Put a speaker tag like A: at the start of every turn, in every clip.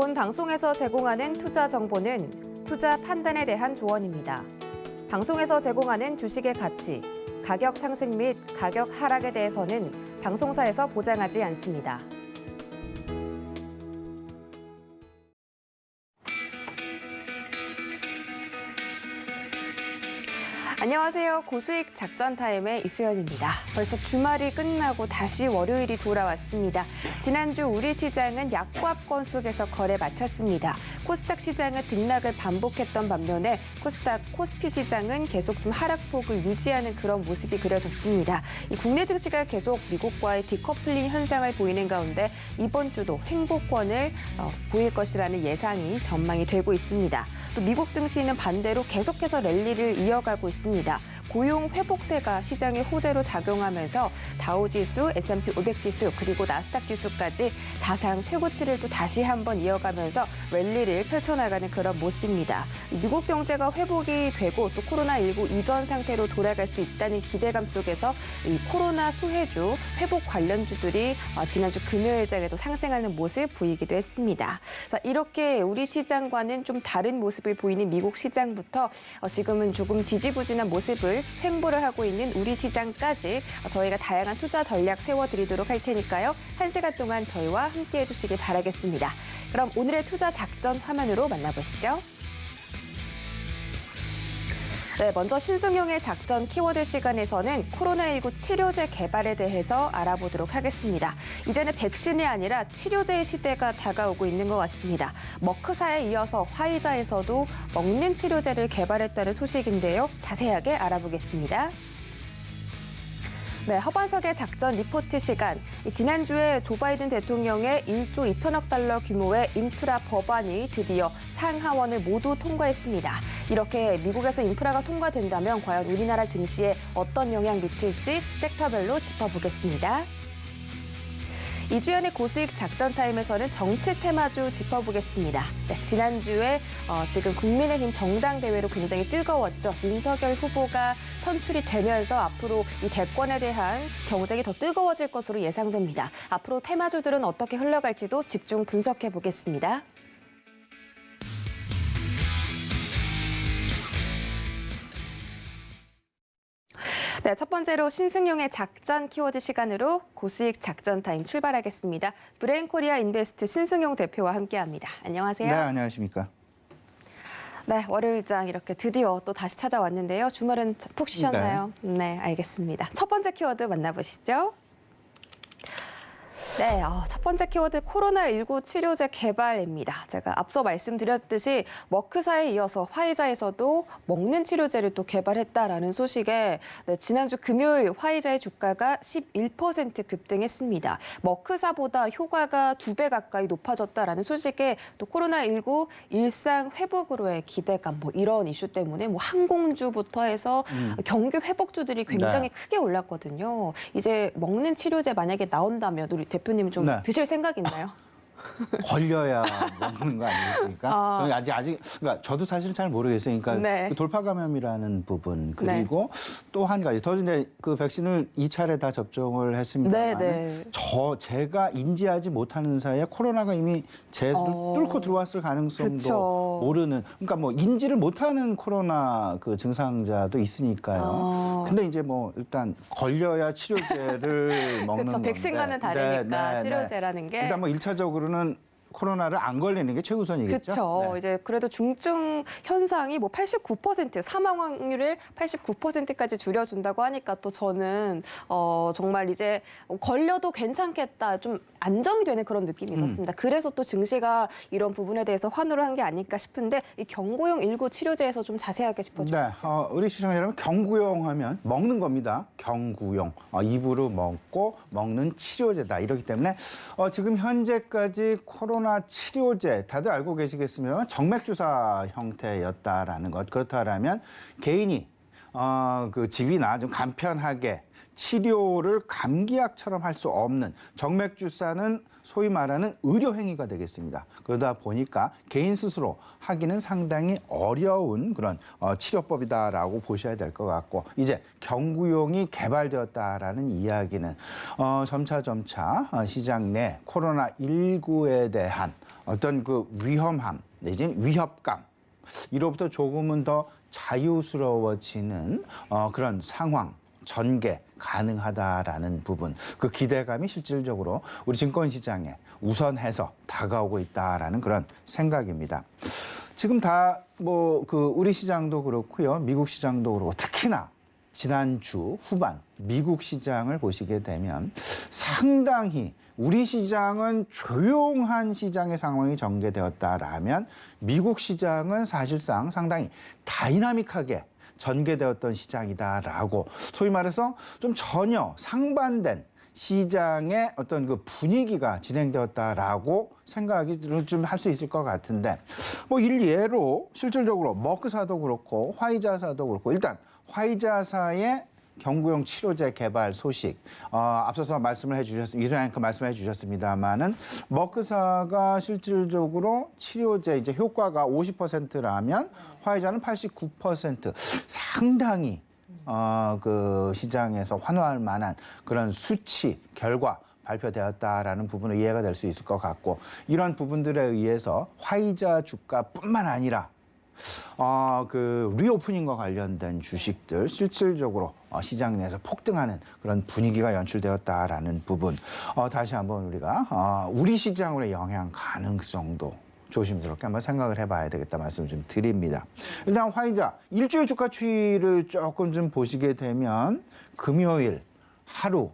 A: 본 방송에서 제공하는 투자 정보는 투자 판단에 대한 조언입니다. 방송에서 제공하는 주식의 가치, 가격 상승 및 가격 하락에 대해서는 방송사에서 보장하지 않습니다. 안녕하세요. 고수익 작전 타임의 이수연입니다. 벌써 주말이 끝나고 다시 월요일이 돌아왔습니다. 지난주 우리 시장은 약보합권 속에서 거래 마쳤습니다. 코스닥 시장은 등락을 반복했던 반면에 코스피 시장은 계속 좀 하락폭을 유지하는 그런 모습이 그려졌습니다. 이 국내 증시가 계속 미국과의 디커플링 현상을 보이는 가운데 이번 주도 횡보권을 보일 것이라는 예상이 전망이 되고 있습니다. 또 미국 증시는 반대로 계속해서 랠리를 이어가고 있습니다. 고용 회복세가 시장의 호재로 작용하면서 다우지수, S&P 500지수 그리고 나스닥 지수까지 사상 최고치를 또 다시 한번 이어가면서 랠리를 펼쳐나가는 그런 모습입니다. 미국 경제가 회복이 되고 또 코로나19 이전 상태로 돌아갈 수 있다는 기대감 속에서 이 코로나 수혜주, 회복 관련주들이 지난주 금요일장에서 상승하는 모습 보이기도 했습니다. 자, 이렇게 우리 시장과는 좀 다른 모습을 보이는 미국 시장부터 지금은 조금 지지부진한 모습을 횡보를 하고 있는 우리 시장까지 저희가 다양한 투자 전략 세워드리도록 할 테니까요. 1시간 동안 저희와 함께해 주시길 바라겠습니다. 그럼 오늘의 투자 작전 화면으로 만나보시죠. 네, 먼저 신승용의 작전 키워드 시간에서는 코로나19 치료제 개발에 대해서 알아보도록 하겠습니다. 이제는 백신이 아니라 치료제의 시대가 다가오고 있는 것 같습니다. 머크사에 이어서 화이자에서도 먹는 치료제를 개발했다는 소식인데요. 자세하게 알아보겠습니다. 네, 허반석의 작전 리포트 시간. 지난주에 조 바이든 대통령의 1조 2천억 달러 규모의 인프라 법안이 드디어 상하원을 모두 통과했습니다. 이렇게 미국에서 인프라가 통과된다면 과연 우리나라 증시에 어떤 영향 미칠지 섹터별로 짚어보겠습니다. 이주연의 고수익 작전 타임에서는 정치 테마주 짚어보겠습니다. 네, 지난주에 지금 국민의힘 정당대회로 굉장히 뜨거웠죠. 윤석열 후보가 선출이 되면서 앞으로 이 대권에 대한 경쟁이 더 뜨거워질 것으로 예상됩니다. 앞으로 테마주들은 어떻게 흘러갈지도 집중 분석해 보겠습니다. 네, 첫 번째로 신승용의 작전 키워드 시간으로 고수익 작전 타임 출발하겠습니다. 브레인코리아 인베스트 신승용 대표와 함께합니다. 안녕하세요.
B: 네, 안녕하십니까.
A: 네, 월요일장 이렇게 드디어 또 다시 찾아왔는데요. 주말은 푹 쉬셨나요? 네, 알겠습니다. 첫 번째 키워드 만나보시죠. 네, 첫 번째 키워드 코로나19 치료제 개발입니다. 제가 앞서 말씀드렸듯이 머크사에 이어서 화이자에서도 먹는 치료제를 또 개발했다라는 소식에 지난주 금요일 화이자의 주가가 11% 급등했습니다. 머크사보다 효과가 2배 가까이 높아졌다라는 소식에 또 코로나19 일상 회복으로의 기대감 이런 이슈 때문에 항공주부터 해서 경기 회복주들이 굉장히 크게 올랐거든요. 이제 먹는 치료제 만약에 나온다면 우리 대표님 좀 드실 생각 있나요?
B: 걸려야 먹는 거 아니겠습니까? 저는 아직 그러니까 저도 사실은 잘 모르겠어요. 그러니까 그 돌파 감염이라는 부분 그리고 또 한 가지 더 이제 그 백신을 2차례 다 접종을 했습니다만 제가 인지하지 못하는 사이에 코로나가 이미 제수를 뚫고 들어왔을 가능성도 모르는 그러니까 인지를 못하는 코로나 그 증상자도 있으니까요. 근데 이제 일단 걸려야 치료제를 먹는 건데.
A: 백신과는 다르니까 치료제라는 게
B: 일단 1차적으로는 코로나를 안 걸리는 게 최우선이겠죠.
A: 그렇죠. 네. 이제 그래도 중증 현상이 89% 사망 확률을 89%까지 줄여준다고 하니까 또 저는 정말 이제 걸려도 괜찮겠다, 좀 안정이 되는 그런 느낌이 있었습니다. 그래서 또 증시가 이런 부분에 대해서 환호를 한 게 아닐까 싶은데 이 경구용 19 치료제에서 좀 자세하게 짚어주세요.
B: 네, 우리 시청자 여러분 경구용 하면 먹는 겁니다. 경구용 입으로 먹고 먹는 치료제다. 이렇기 때문에 지금 현재까지 코로나 치료제 다들 알고 계시겠으면 정맥주사 형태였다라는 것. 그렇다면 개인이 그 집이나 좀 간편하게 치료를 감기약처럼 할 수 없는 정맥 주사는 소위 말하는 의료 행위가 되겠습니다. 그러다 보니까 개인 스스로 하기는 상당히 어려운 그런 치료법이다라고 보셔야 될 것 같고, 이제 경구용이 개발되었다라는 이야기는 점차 시장 내 코로나19에 대한 어떤 그 위험함 내지는 위협감, 이로부터 조금은 더 자유스러워지는 그런 상황, 전개 가능하다라는 부분, 그 기대감이 실질적으로 우리 증권시장에 우선해서 다가오고 있다라는 그런 생각입니다. 지금 다 우리 시장도 그렇고요, 미국 시장도 그렇고, 특히나 지난주 후반 미국 시장을 보시게 되면 상당히 우리 시장은 조용한 시장의 상황이 전개되었다라면 미국 시장은 사실상 상당히 다이나믹하게 전개되었던 시장이다라고, 소위 말해서 좀 전혀 상반된 시장의 어떤 그 분위기가 진행되었다라고 생각이 좀 할 수 있을 것 같은데, 일례로 실질적으로 머크사도 그렇고 화이자사도 그렇고, 일단 화이자사의 경구용 치료제 개발 소식, 앞서서 이전에 말씀해 주셨습니다만은, 머크사가 실질적으로 치료제 이제 효과가 50%라면 화이자는 89%, 상당히 그 시장에서 환호할 만한 그런 수치 결과 발표되었다라는 부분은 이해가 될 수 있을 것 같고, 이런 부분들에 의해서 화이자 주가뿐만 아니라 그 리오프닝과 관련된 주식들 실질적으로 시장 내에서 폭등하는 그런 분위기가 연출되었다라는 부분, 다시 한번 우리가 우리 시장으로의 영향 가능성도 조심스럽게 한번 생각을 해봐야 되겠다 말씀을 좀 드립니다. 일단 화이자 일주일 주가 추이를 조금 좀 보시게 되면 금요일 하루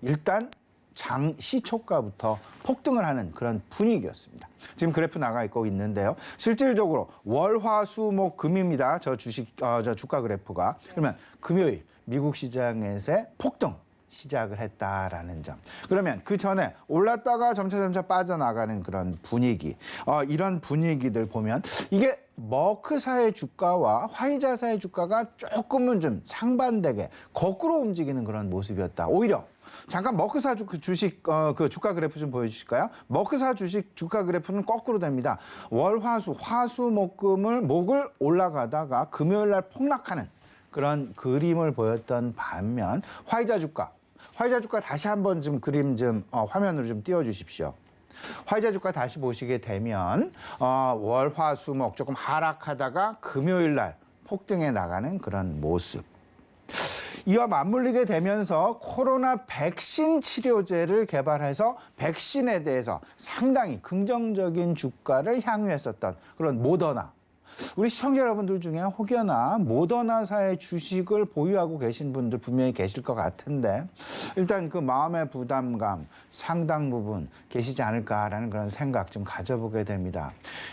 B: 일단 장 시초가부터 폭등을 하는 그런 분위기였습니다. 지금 그래프 나가 있고 있는데요. 실질적으로 월, 화, 수, 목, 금입니다. 저 주가 그래프가. 그러면 금요일 미국 시장에서의 폭등 시작을 했다라는 점. 그러면 그 전에 올랐다가 점차 빠져나가는 그런 분위기. 이런 분위기들 보면 이게 머크사의 주가와 화이자사의 주가가 조금은 좀 상반되게 거꾸로 움직이는 그런 모습이었다. 오히려 잠깐 머크사 주식 그 주가 그래프 좀 보여주실까요? 머크사 주식 주가 그래프는 거꾸로 됩니다. 월, 목을 올라가다가 금요일 날 폭락하는 그런 그림을 보였던 반면 화이자 주가 다시 한번 좀 그림 좀 화면으로 좀 띄워주십시오. 화이자 주가 다시 보시게 되면 월, 화, 수, 목 조금 하락하다가 금요일 날 폭등해 나가는 그런 모습. 이와 맞물리게 되면서 코로나 백신 치료제를 개발해서 백신에 대해서 상당히 긍정적인 주가를 향유했었던 그런 모더나. 우리 시청자 여러분들 중에 혹여나 모더나사의 주식을 보유하고 계신 분들 분명히 계실 것 같은데, 일단 그 마음의 부담감 상당 부분 계시지 않을까라는 그런 생각 좀 가져보게 됩니다.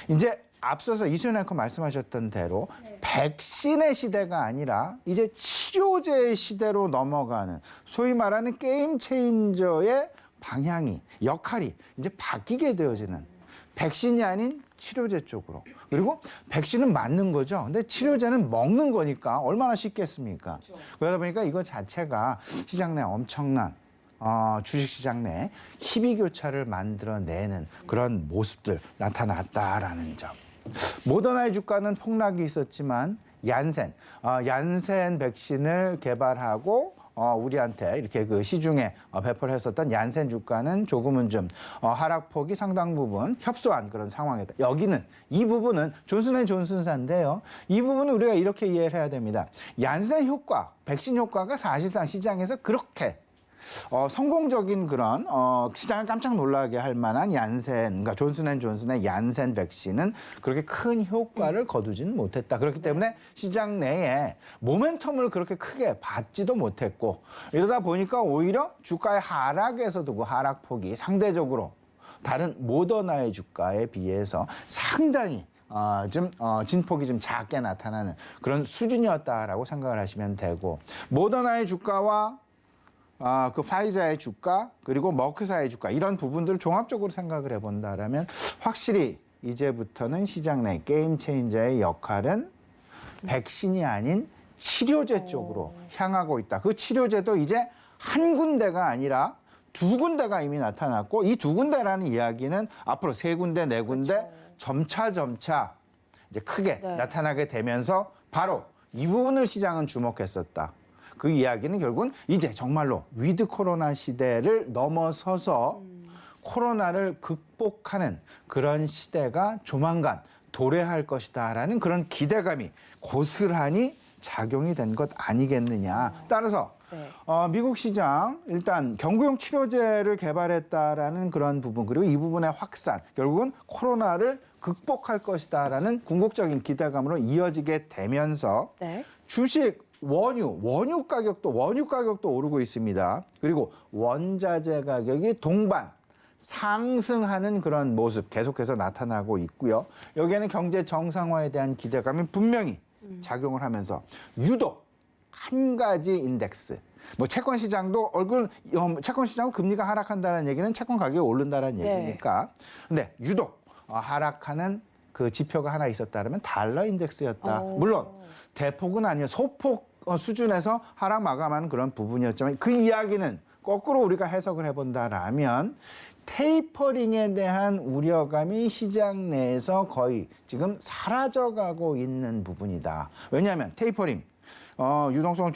B: 이제 앞서서 이수연 앵커 말씀하셨던 대로 백신의 시대가 아니라 이제 치료제의 시대로 넘어가는, 소위 말하는 게임 체인저의 방향이, 역할이 이제 바뀌게 되어지는, 백신이 아닌 치료제 쪽으로. 그리고 백신은 맞는 거죠. 근데 치료제는 먹는 거니까 얼마나 쉽겠습니까? 그렇죠. 그러다 보니까 이거 자체가 시장 내 엄청난 주식시장 내 희비교차를 만들어내는 그런 모습들 나타났다라는 점. 모더나의 주가는 폭락이 있었지만 얀센 백신을 개발하고 우리한테 이렇게 그 시중에 배포를 했었던 얀센 주가는 조금은 좀 하락폭이 상당 부분 협소한 그런 상황이다. 여기는 이 부분은 존슨앤존슨사인데요. 이 부분은 우리가 이렇게 이해를 해야 됩니다. 얀센 효과, 백신 효과가 사실상 시장에서 그렇게 성공적인 그런 시장을 깜짝 놀라게 할 만한 그러니까 존슨앤존슨의 얀센 백신은 그렇게 큰 효과를 거두지는 못했다. 그렇기 때문에 시장 내에 모멘텀을 그렇게 크게 받지도 못했고, 이러다 보니까 오히려 주가의 하락에서도 그 하락폭이 상대적으로 다른 모더나의 주가에 비해서 상당히 진폭이 좀 작게 나타나는 그런 수준이었다라고 생각을 하시면 되고, 모더나의 주가와 그 파이자의 주가 그리고 머크사의 주가, 이런 부분들을 종합적으로 생각을 해본다라면 확실히 이제부터는 시장 내 게임 체인저의 역할은 백신이 아닌 치료제 쪽으로 향하고 있다. 그 치료제도 이제 한 군데가 아니라 두 군데가 이미 나타났고 이 두 군데라는 이야기는 앞으로 세 군데, 네 군데
A: 그렇죠.
B: 점차 이제 크게
A: 네.
B: 나타나게 되면서 바로 이 부분을 시장은 주목했었다. 그 이야기는 결국은 이제 정말로 위드 코로나 시대를 넘어서서 코로나를 극복하는 그런 시대가 조만간 도래할 것이다라는 그런 기대감이 고스란히 작용이 된 것 아니겠느냐. 따라서
A: 네.
B: 미국 시장 일단 경구용 치료제를 개발했다라는 그런 부분 그리고 이 부분의 확산 결국은 코로나를 극복할 것이다라는 궁극적인 기대감으로 이어지게 되면서
A: 네.
B: 주식 원유 가격도 오르고 있습니다. 그리고 원자재 가격이 동반 상승하는 그런 모습 계속해서 나타나고 있고요. 여기에는 경제 정상화에 대한 기대감이 분명히 작용을 하면서 유독 한 가지 인덱스. 뭐 채권 시장도 채권 시장은 금리가 하락한다는 얘기는 채권 가격이 오른다는 얘기니까. 근데 유독 하락하는 그 지표가 하나 있었다면 달러 인덱스였다. 물론 대폭은 아니요. 소폭 수준에서 하락 마감하는 그런 부분이었지만 그 이야기는 거꾸로 우리가 해석을 해본다라면 테이퍼링에 대한 우려감이 시장 내에서 거의 지금 사라져가고 있는 부분이다. 왜냐하면 테이퍼링 유동성을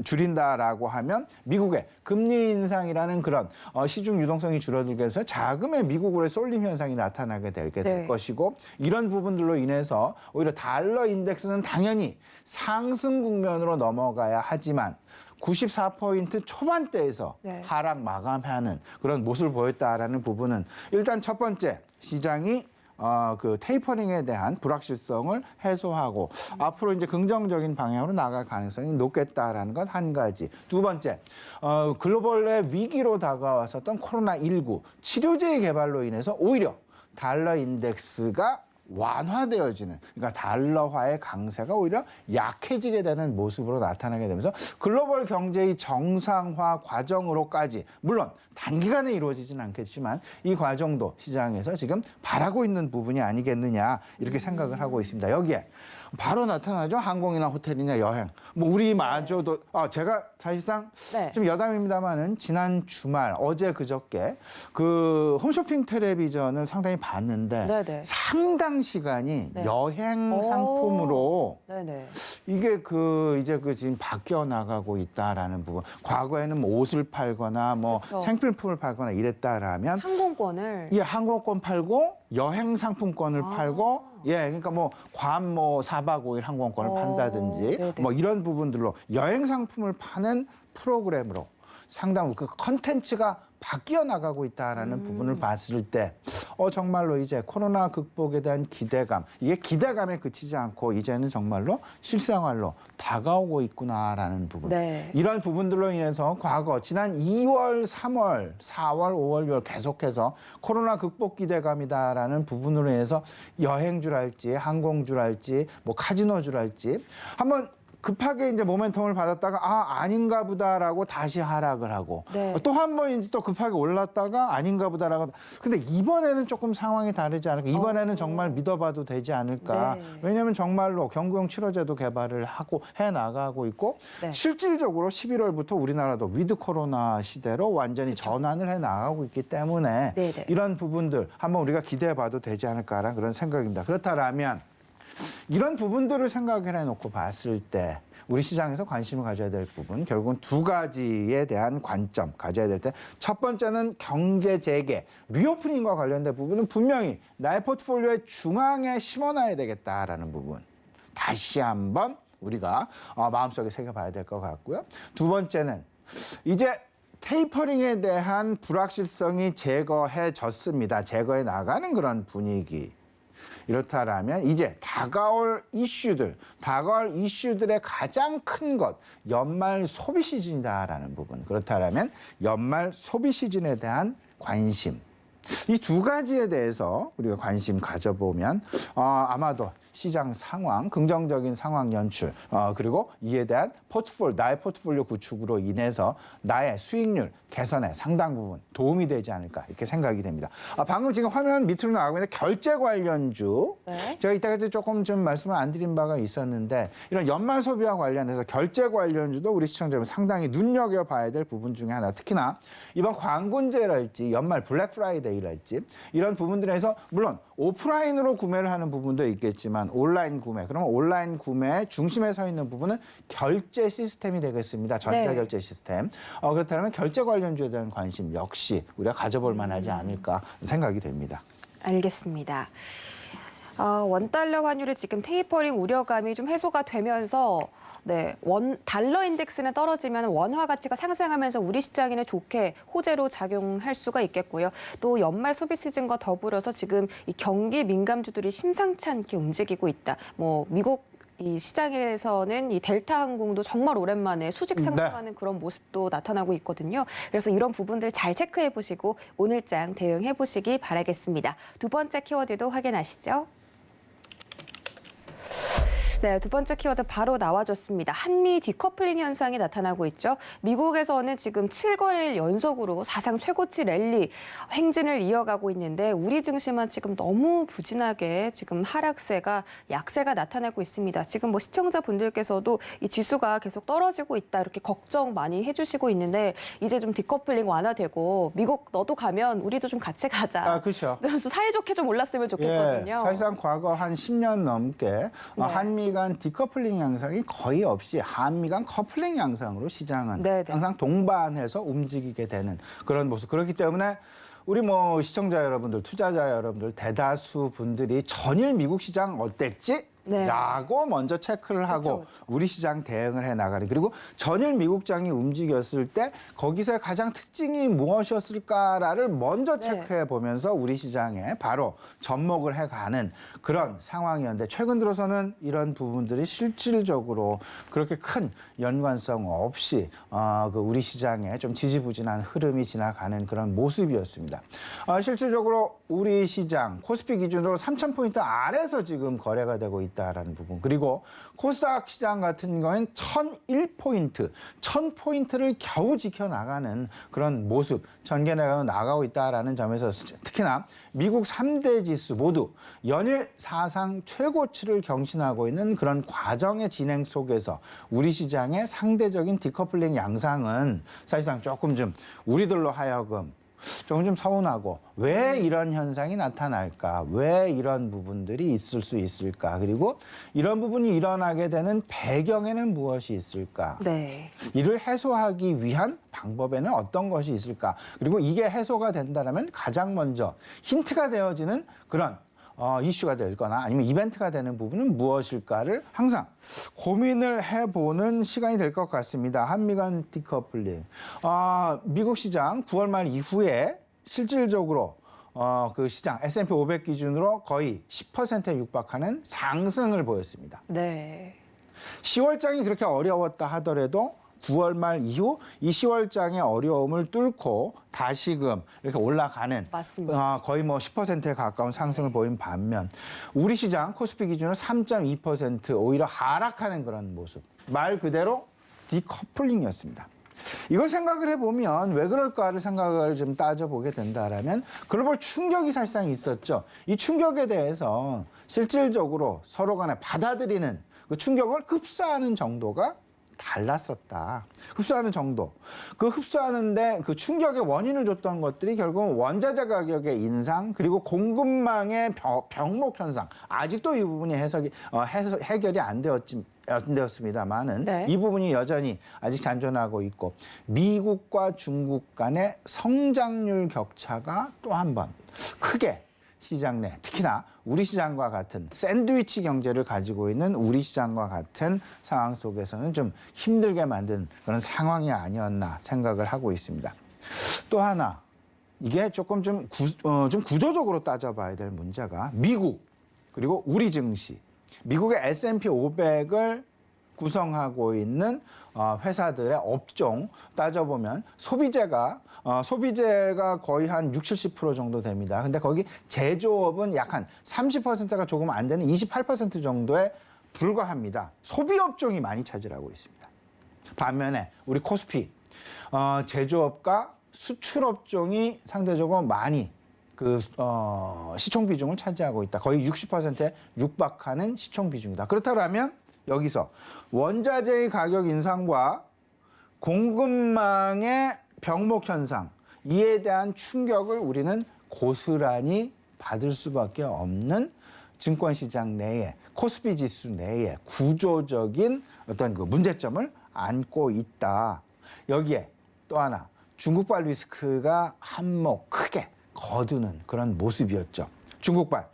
B: 줄인다라고 하면 미국의 금리 인상이라는 그런 시중 유동성이 줄어들게 해서 자금의 미국으로의 쏠림 현상이 나타나게 될
A: 네.
B: 것이고 이런 부분들로 인해서 오히려 달러 인덱스는 당연히 상승 국면으로 넘어가야 하지만 94포인트 초반대에서
A: 네.
B: 하락 마감하는 그런 모습을 보였다라는 부분은 일단 첫 번째 시장이 그 테이퍼링에 대한 불확실성을 해소하고 앞으로 이제 긍정적인 방향으로 나갈 가능성이 높겠다라는 것 한 가지. 두 번째, 글로벌의 위기로 다가왔었던 코로나19 치료제의 개발로 인해서 오히려 달러 인덱스가 완화되어지는 그러니까 달러화의 강세가 오히려 약해지게 되는 모습으로 나타나게 되면서 글로벌 경제의 정상화 과정으로까지 물론 단기간에 이루어지지는 않겠지만 이 과정도 시장에서 지금 바라고 있는 부분이 아니겠느냐 이렇게 생각을 하고 있습니다. 여기에 바로 나타나죠. 항공이나 호텔이나 여행. 뭐 우리마저도 제가 사실상
A: 네.
B: 좀 여담입니다만은 지난 주말 어제 그저께 그 홈쇼핑 텔레비전을 상당히 봤는데
A: 네네.
B: 상당 시간이
A: 네.
B: 여행 상품으로
A: 네네.
B: 이게 이제 지금 바뀌어 나가고 있다라는 부분. 과거에는 뭐 옷을 팔거나 뭐
A: 그쵸.
B: 생필품을 팔거나 이랬다라면
A: 항공권을
B: 예, 항공권 팔고 여행 상품권을 팔고 그러니까 뭐 괌 4박 5일 항공권을 판다든지
A: 네네.
B: 뭐 이런 부분들로 여행 상품을 파는 프로그램으로 상당히 그 컨텐츠가 바뀌어 나가고 있다라는 부분을 봤을 때 정말로 이제 코로나 극복에 대한 기대감 이게 기대감에 그치지 않고 이제는 정말로 실생활로 다가오고 있구나라는 부분.
A: 네.
B: 이런 부분들로 인해서 과거 지난 2월, 3월, 4월, 5월, 6월 계속해서 코로나 극복 기대감이다라는 부분으로 인해서 여행주랄지 항공주랄지 뭐 카지노주랄지 한번 급하게 이제 모멘텀을 받았다가 아닌가 보다라고 다시 하락을 하고
A: 네.
B: 또 한 번 이제 또 급하게 올랐다가 아닌가 보다라고 근데 이번에는 조금 상황이 다르지 않을까 이번에는 정말 믿어봐도 되지 않을까
A: 네.
B: 왜냐하면 정말로 경구용 치료제도 개발을 하고 해나가고 있고
A: 네.
B: 실질적으로 11월부터 우리나라도 위드 코로나 시대로 완전히 전환을 해나가고 있기 때문에
A: 네네.
B: 이런 부분들 한번 우리가 기대해봐도 되지 않을까라는 그런 생각입니다. 그렇다면 이런 부분들을 생각을 해놓고 봤을 때 우리 시장에서 관심을 가져야 될 부분 결국은 두 가지에 대한 관점 가져야 될 때 첫 번째는 경제 재개, 리오프닝과 관련된 부분은 분명히 나의 포트폴리오의 중앙에 심어놔야 되겠다라는 부분. 다시 한번 우리가 마음속에 새겨봐야 될 것 같고요. 두 번째는 이제 테이퍼링에 대한 불확실성이 제거해졌습니다. 제거해 나가는 그런 분위기. 이렇다라면 이제 다가올 이슈들의 가장 큰 것, 연말 소비 시즌이다라는 부분. 그렇다라면 연말 소비 시즌에 대한 관심. 이 두 가지에 대해서 우리가 관심 가져보면 아마도 시장 상황, 긍정적인 상황 연출, 그리고 이에 대한 나의 포트폴리오 구축으로 인해서 나의 수익률 개선에 상당 부분 도움이 되지 않을까 이렇게 생각이 됩니다. 방금 지금 화면 밑으로 나가고 있는 결제 관련주, 네. 제가 이따가 조금 좀 말씀을 안 드린 바가 있었는데 이런 연말 소비와 관련해서 결제 관련주도 우리 시청자분 상당히 눈여겨봐야 될 부분 중에 하나. 특히나 이번 광군제랄지 연말 블랙 프라이데이랄지 이런 부분들에서 물론 오프라인으로 구매를 하는 부분도 있겠지만 온라인 구매, 그러면 온라인 구매 중심에 서 있는 부분은 결제 시스템이 되겠습니다. 전자결제 시스템. 그렇다면 결제 관련주에 대한 관심 역시 우리가 가져볼 만하지 않을까 생각이 됩니다.
A: 알겠습니다. 원달러 환율이 지금 테이퍼링 우려감이 좀 해소가 되면서 네, 달러 인덱스는 떨어지면 원화 가치가 상승하면서 우리 시장에는 좋게 호재로 작용할 수가 있겠고요. 또 연말 소비 시즌과 더불어서 지금 이 경기 민감주들이 심상치 않게 움직이고 있다. 미국 이 시장에서는 이 델타 항공도 정말 오랜만에 수직 상승하는 그런 모습도 나타나고 있거든요. 그래서 이런 부분들 잘 체크해 보시고 오늘장 대응해 보시기 바라겠습니다. 두 번째 키워드도 확인하시죠. 네, 두 번째 키워드 바로 나와줬습니다. 한미 디커플링 현상이 나타나고 있죠. 미국에서는 지금 7거래일 연속으로 사상 최고치 랠리 행진을 이어가고 있는데 우리 증시만 지금 너무 부진하게 지금 약세가 나타나고 있습니다. 지금 시청자분들께서도 이 지수가 계속 떨어지고 있다 이렇게 걱정 많이 해주시고 있는데 이제 좀 디커플링 완화되고 미국 너도 가면 우리도 좀 같이 가자.
B: 그렇죠.
A: 사이좋게 좀 올랐으면 좋겠거든요.
B: 예, 사실상 과거 한 10년 넘게 한미 간 디커플링 양상이 거의 없이 한미 간 커플링 양상으로 시장은 항상 동반해서 움직이게 되는 그런 모습. 그렇기 때문에 우리 시청자 여러분들, 투자자 여러분들 대다수 분들이 전일 미국 시장 어땠지? 라고 먼저 체크를 하고 그렇죠. 우리 시장 대응을 해나가는. 그리고 전일 미국장이 움직였을 때 거기서의 가장 특징이 무엇이었을까를 먼저 체크해 보면서 우리 시장에 바로 접목을 해가는 그런 상황이었는데 최근 들어서는 이런 부분들이 실질적으로 그렇게 큰 연관성 없이 우리 시장에 좀 지지부진한 흐름이 지나가는 그런 모습이었습니다. 실질적으로 우리 시장 코스피 기준으로 3,000포인트 아래에서 지금 거래가 되고 있다라는 부분. 그리고 코스닥 시장 같은 경우는 1,001포인트, 1,000포인트를 겨우 지켜나가는 그런 모습, 전개가 나가고 있다라는 점에서 특히나 미국 3대 지수 모두 연일 사상 최고치를 경신하고 있는 그런 과정의 진행 속에서 우리 시장의 상대적인 디커플링 양상은 사실상 조금 좀 우리들로 하여금 조금 좀 서운하고 왜 이런 현상이 나타날까? 왜 이런 부분들이 있을 수 있을까? 그리고 이런 부분이 일어나게 되는 배경에는 무엇이 있을까? 이를 해소하기 위한 방법에는 어떤 것이 있을까? 그리고 이게 해소가 된다면 가장 먼저 힌트가 되어지는 그런 이슈가 될 거나 아니면 이벤트가 되는 부분은 무엇일까를 항상 고민을 해보는 시간이 될 것 같습니다. 한미 간 디커플링. 미국 시장 9월 말 이후에 실질적으로 그 시장 S&P 500 기준으로 거의 10%에 육박하는 상승을 보였습니다. 10월장이 그렇게 어려웠다 하더라도 9월 말 이후 이 10월장의 어려움을 뚫고 다시금 이렇게 올라가는 거의 10%에 가까운 상승을 보인 반면 우리 시장 코스피 기준으로 3.2% 오히려 하락하는 그런 모습. 말 그대로 디커플링이었습니다. 이걸 생각을 해보면 왜 그럴까를 생각을 좀 따져보게 된다라면 글로벌 충격이 사실상 있었죠. 이 충격에 대해서 실질적으로 서로 간에 받아들이는 그 충격을 흡수하는 정도가 달랐었다. 흡수하는 정도. 그 흡수하는데 그 충격의 원인을 줬던 것들이 결국 원자재 가격의 인상 그리고 공급망의 병목 현상. 아직도 이 부분이 해결이 안 되었습니다만은 이 부분이 여전히 아직 잔존하고 있고 미국과 중국 간의 성장률 격차가 또 한 번 크게 시장 내 특히나 우리 시장과 같은 샌드위치 경제를 가지고 있는 우리 시장과 같은 상황 속에서는 좀 힘들게 만든 그런 상황이 아니었나 생각을 하고 있습니다. 또 하나 이게 조금 좀 구조적으로 따져봐야 될 문제가 미국 그리고 우리 증시 미국의 S&P 500을 구성하고 있는 회사들의 업종 따져보면 소비재가 거의 한 60, 70% 정도 됩니다. 근데 거기 제조업은 약 한 30%가 조금 안 되는 28% 정도에 불과합니다. 소비 업종이 많이 차지하고 있습니다. 반면에 우리 코스피 제조업과 수출 업종이 상대적으로 많이 시총 비중을 차지하고 있다. 거의 60%에 육박하는 시총 비중이다. 그렇다면 여기서 원자재의 가격 인상과 공급망의 병목 현상, 이에 대한 충격을 우리는 고스란히 받을 수밖에 없는 증권시장 내에, 코스피 지수 내에 구조적인 어떤 그 문제점을 안고 있다. 여기에 또 하나 중국발 리스크가 한몫 크게 거두는 그런 모습이었죠. 중국발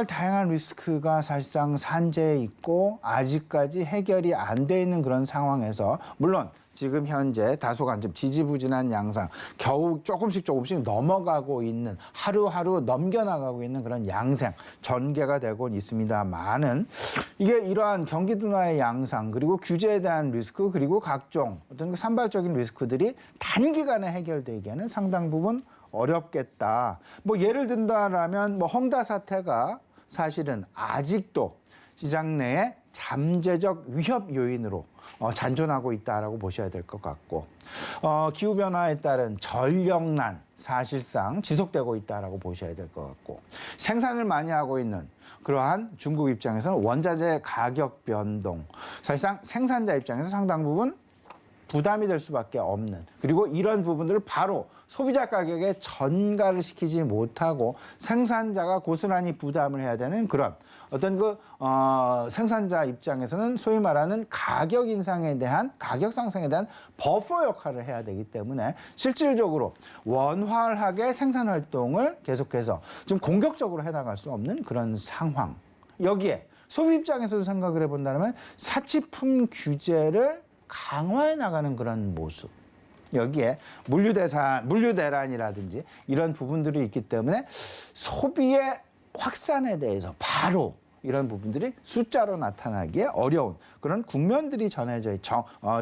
B: 다양한 리스크가 사실상 산재해 있고 아직까지 해결이 안 돼 있는 그런 상황에서 물론 지금 현재 다소간 좀 지지부진한 양상, 겨우 조금씩 넘어가고 있는, 하루하루 넘겨나가고 있는 그런 양상, 전개가 되고 있습니다만은 이게 이러한 경기 둔화의 양상, 그리고 규제에 대한 리스크, 그리고 각종 어떤 산발적인 리스크들이 단기간에 해결되기에는 상당 부분 어렵겠다. 뭐 예를 든다라면 뭐 헝다 사태가 사실은 아직도 시장 내에 잠재적 위협 요인으로 잔존하고 있다라고 보셔야 될 것 같고, 기후 변화에 따른 전력난 사실상 지속되고 있다라고 보셔야 될 것 같고, 생산을 많이 하고 있는 그러한 중국 입장에서는 원자재 가격 변동, 사실상 생산자 입장에서 상당 부분 부담이 될 수밖에 없는, 그리고 이런 부분들을 바로 소비자 가격에 전가를 시키지 못하고 생산자가 고스란히 부담을 해야 되는 그런 어떤 생산자 입장에서는 소위 말하는 가격 인상에 대한, 가격 상승에 대한 버퍼 역할을 해야 되기 때문에 실질적으로 원활하게 생산 활동을 계속해서 좀 공격적으로 해나갈 수 없는 그런 상황. 여기에 소비 입장에서도 생각을 해본다면 사치품 규제를 강화해 나가는 그런 모습. 여기에 물류대란이라든지 이런 부분들이 있기 때문에 소비의 확산에 대해서 바로 이런 부분들이 숫자로 나타나기에 어려운 그런 국면들이 전해져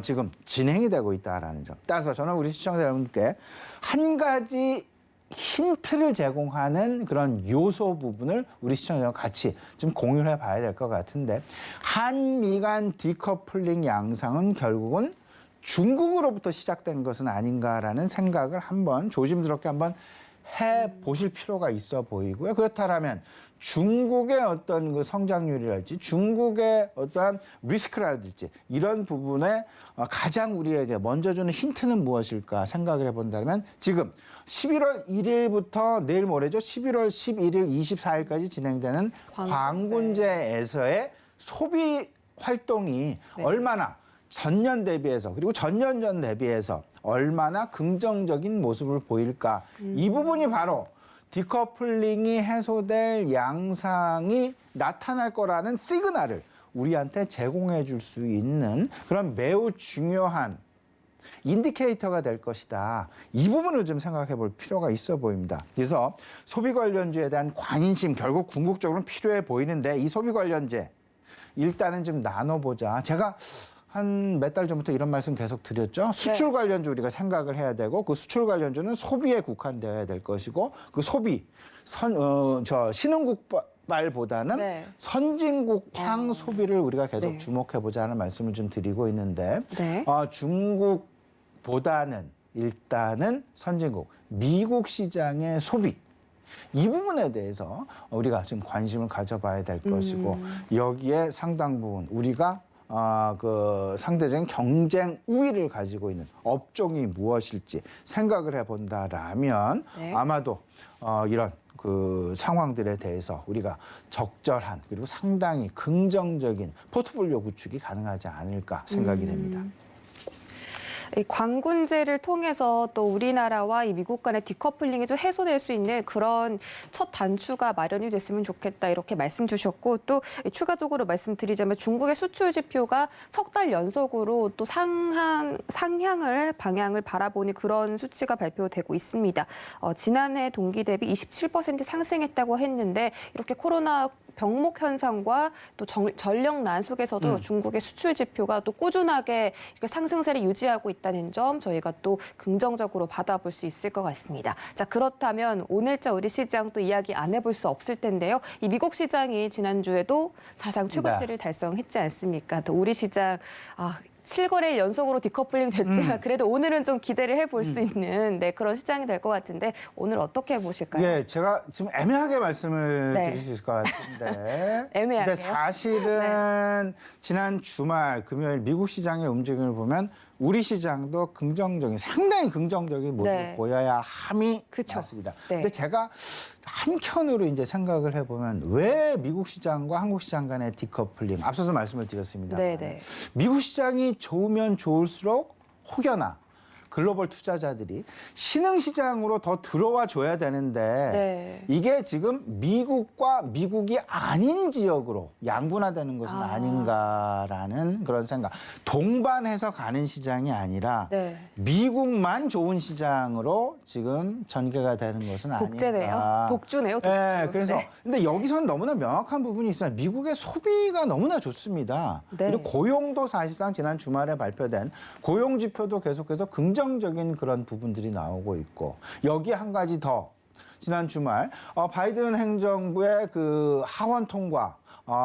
B: 지금 진행이 되고 있다라는 점. 따라서 저는 우리 시청자 여러분께 한 가지 힌트를 제공하는 그런 요소 부분을 우리 시청자와 같이 좀 공유를 해봐야 될 것 같은데, 한미 간 디커플링 양상은 결국은 중국으로부터 시작된 것은 아닌가라는 생각을 한번 조심스럽게 한번 해보실 필요가 있어 보이고요. 그렇다면 중국의 어떤 그 성장률이랄지 중국의 어떠한 리스크랄지 이런 부분에 가장 우리에게 먼저 주는 힌트는 무엇일까 생각을 해본다면, 지금 11월 1일부터 내일 모레죠. 11월 11일, 24일까지 진행되는 광군제에서의 소비 활동이 얼마나 전년 대비해서, 그리고 전년 전 대비해서 얼마나 긍정적인 모습을 보일까. 이 부분이 바로 디커플링이 해소될 양상이 나타날 거라는 시그널을 우리한테 제공해 줄 수 있는 그런 매우 중요한 인디케이터가 될 것이다. 이 부분을 좀 생각해 볼 필요가 있어 보입니다. 그래서 소비 관련주에 대한 관심, 결국 궁극적으로는 필요해 보이는데, 이 소비 관련제 일단은 좀 나눠보자. 제가 한 몇 달 전부터 이런 말씀 계속 드렸죠. 수출 관련주 우리가 생각을 해야 되고, 그 수출 관련주는 소비에 국한되어야 될 것이고, 그 소비 신흥국발보다는 선진국향 소비를 우리가 계속 주목해 보자는 말씀을 좀 드리고 있는데, 중국보다는 일단은 선진국 미국 시장의 소비, 이 부분에 대해서 우리가 좀 관심을 가져봐야 될 것이고, 여기에 상당 부분 우리가 상대적인 경쟁 우위를 가지고 있는 업종이 무엇일지 생각을 해본다라면 아마도 이런 그 상황들에 대해서 우리가 적절한, 그리고 상당히 긍정적인 포트폴리오 구축이 가능하지 않을까 생각이 됩니다.
A: 이 광군제를 통해서 또 우리나라와 이 미국 간의 디커플링이 좀 해소될 수 있는 그런 첫 단추가 마련이 됐으면 좋겠다, 이렇게 말씀 주셨고, 또 추가적으로 말씀드리자면 중국의 수출 지표가 석 달 연속으로 또 상향을 방향을 바라보니 그런 수치가 발표되고 있습니다. 지난해 동기 대비 27% 상승했다고 했는데, 이렇게 코로나 병목 현상과 또 전력난 속에서도 중국의 수출 지표가 또 꾸준하게 이렇게 상승세를 유지하고 있다는 점 저희가 또 긍정적으로 받아볼 수 있을 것 같습니다. 자, 그렇다면 오늘자 우리 시장 또 이야기 안 해볼 수 없을 텐데요. 이 미국 시장이 지난주에도 사상 최고치를 달성했지 않습니까? 또 우리 시장 7거래일 연속으로 디커플링 됐지만 그래도 오늘은 좀 기대를 해볼 수 있는 그런 시장이 될 것 같은데 오늘 어떻게 보실까요?
B: 예, 제가 지금 애매하게 말씀을 드릴 수 있을 것 같은데.
A: 애매하게요?
B: 근데 사실은 지난 주말 금요일 미국 시장의 움직임을 보면 우리 시장도 상당히 긍정적인 모습을 보여야 함이 맞습니다. 근데 제가 한켠으로 이제 생각을 해보면 왜 미국 시장과 한국 시장 간의 디커플링, 앞서도 말씀을 드렸습니다. 미국 시장이 좋으면 좋을수록 혹여나 글로벌 투자자들이 신흥시장으로 더 들어와 줘야 되는데 이게 지금 미국과 미국이 아닌 지역으로 양분화되는 것은 아닌가라는 그런 생각. 동반해서 가는 시장이 아니라 미국만 좋은 시장으로 지금 전개가 되는 것은
A: 독재네요.
B: 아닌가.
A: 독주네요. 독주.
B: 네, 그래서 근데 여기서는 너무나 명확한 부분이 있어요. 미국의 소비가 너무나 좋습니다. 그리고 고용도 사실상 지난 주말에 발표된 고용 지표도 계속해서 긍정적인 그런 부분들이 나오고 있고 여기에 한 가지 더 지난 주말 바이든 행정부의 그 하원 통과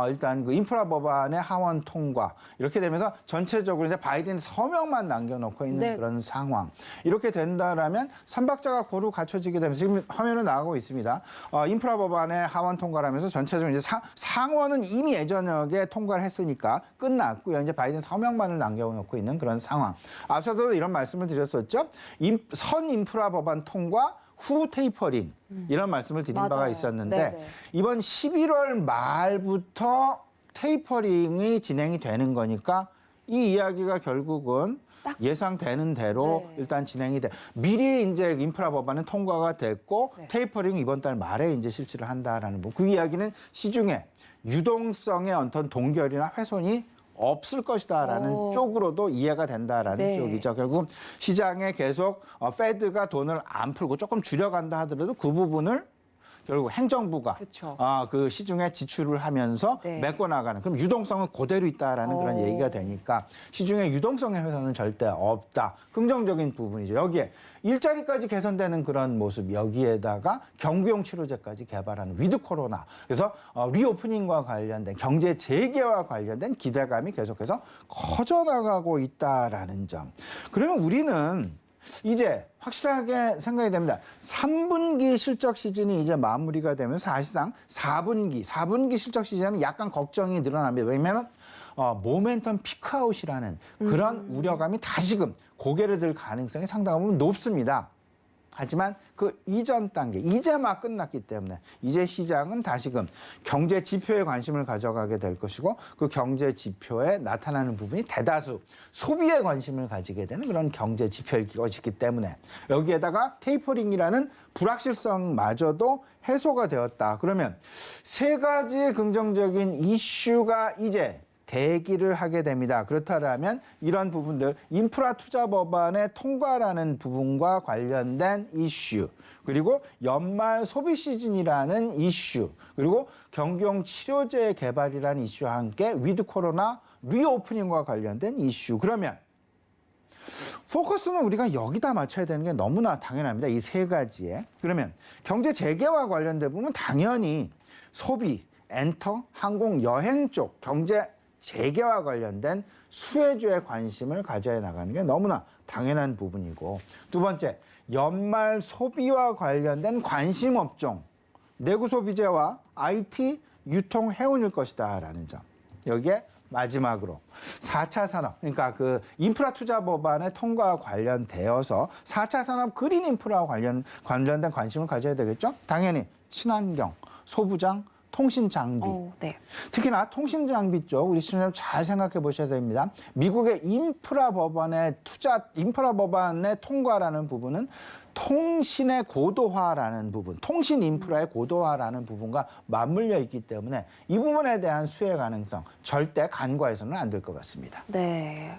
B: 일단 그 인프라 법안의 하원 통과 이렇게 되면서 전체적으로 이제 바이든 서명만 남겨놓고 있는 그런 상황. 이렇게 된다라면 삼박자가 고루 갖춰지게 되면서 지금 화면에 나가고 있습니다. 인프라 법안의 하원 통과라면서 전체적으로 이제 상원은 이미 예전에 통과를 했으니까 끝났고요. 이제 바이든 서명만을 남겨놓고 있는 그런 상황. 앞서도 이런 말씀을 드렸었죠. 선 인프라 법안 통과 후 테이퍼링 이런 말씀을 드린 바가 있었는데 이번 11월 말부터 테이퍼링이 진행이 되는 거니까 이 이야기가 결국은 예상되는 대로 일단 진행이 돼. 미리 이제 인프라 법안은 통과가 됐고 테이퍼링 이번 달 말에 이제 실시를 한다라는 거. 그 이야기는 시중에 유동성의 어떤 동결이나 훼손이 없을 것이다라는 쪽으로도 이해가 된다라는 쪽이죠. 결국 시장에 계속 페드가 돈을 안 풀고 조금 줄여간다 하더라도 그 부분을 결국 행정부가 그 시중에 지출을 하면서 메꿔나가는 그럼 유동성은 그대로 있다라는 그런 얘기가 되니까 시중에 유동성의 훼손은 절대 없다. 긍정적인 부분이죠. 여기에 일자리까지 개선되는 그런 모습 여기에다가 경구용 치료제까지 개발하는 위드 코로나 그래서 리오프닝과 관련된 경제 재개와 관련된 기대감이 계속해서 커져나가고 있다라는 점. 그러면 우리는 이제 확실하게 생각이 됩니다. 3분기 실적 시즌이 이제 마무리가 되면 사실상 4분기 실적 시즌은 약간 걱정이 늘어납니다. 왜냐하면 모멘텀 피크아웃이라는 그런 우려감이 다시금 고개를 들 가능성이 상당히 높습니다. 하지만 그 이전 단계, 이제 막 끝났기 때문에 이제 시장은 다시금 경제 지표에 관심을 가져가게 될 것이고 그 경제 지표에 나타나는 부분이 대다수 소비에 관심을 가지게 되는 그런 경제 지표일 것이기 때문에 여기에다가 테이퍼링이라는 불확실성마저도 해소가 되었다. 그러면 세 가지 긍정적인 이슈가 이제 대기를 하게 됩니다. 그렇다면 이런 부분들 인프라 투자 법안의 통과라는 부분과 관련된 이슈 그리고 연말 소비 시즌이라는 이슈 그리고 경구용 치료제 개발이라는 이슈와 함께 위드 코로나 리오프닝과 관련된 이슈 그러면 포커스는 우리가 여기다 맞춰야 되는 게 너무나 당연합니다. 이 세 가지에. 그러면 경제 재개와 관련된 부분은 당연히 소비, 엔터, 항공, 여행 쪽 경제 재개와 관련된 수혜주에 관심을 가져야 나가는 게 너무나 당연한 부분이고 두 번째, 연말 소비와 관련된 관심 업종, 내구 소비재와 IT, 유통, 해운일 것이다라는 점. 여기에 마지막으로 4차 산업, 그러니까 그 인프라 투자 법안의 통과와 관련되어서 4차 산업 그린 인프라와 관련된 관심을 가져야 되겠죠? 당연히 친환경, 소부장, 통신 장비. 특히나 통신 장비 쪽 우리 시청자님 잘 생각해 보셔야 됩니다. 미국의 인프라 법안의 통과라는 부분은 통신의 고도화라는 부분, 통신 인프라의 고도화라는 부분과 맞물려 있기 때문에 이 부분에 대한 수혜 가능성 절대 간과해서는 안 될 것 같습니다.
A: 네.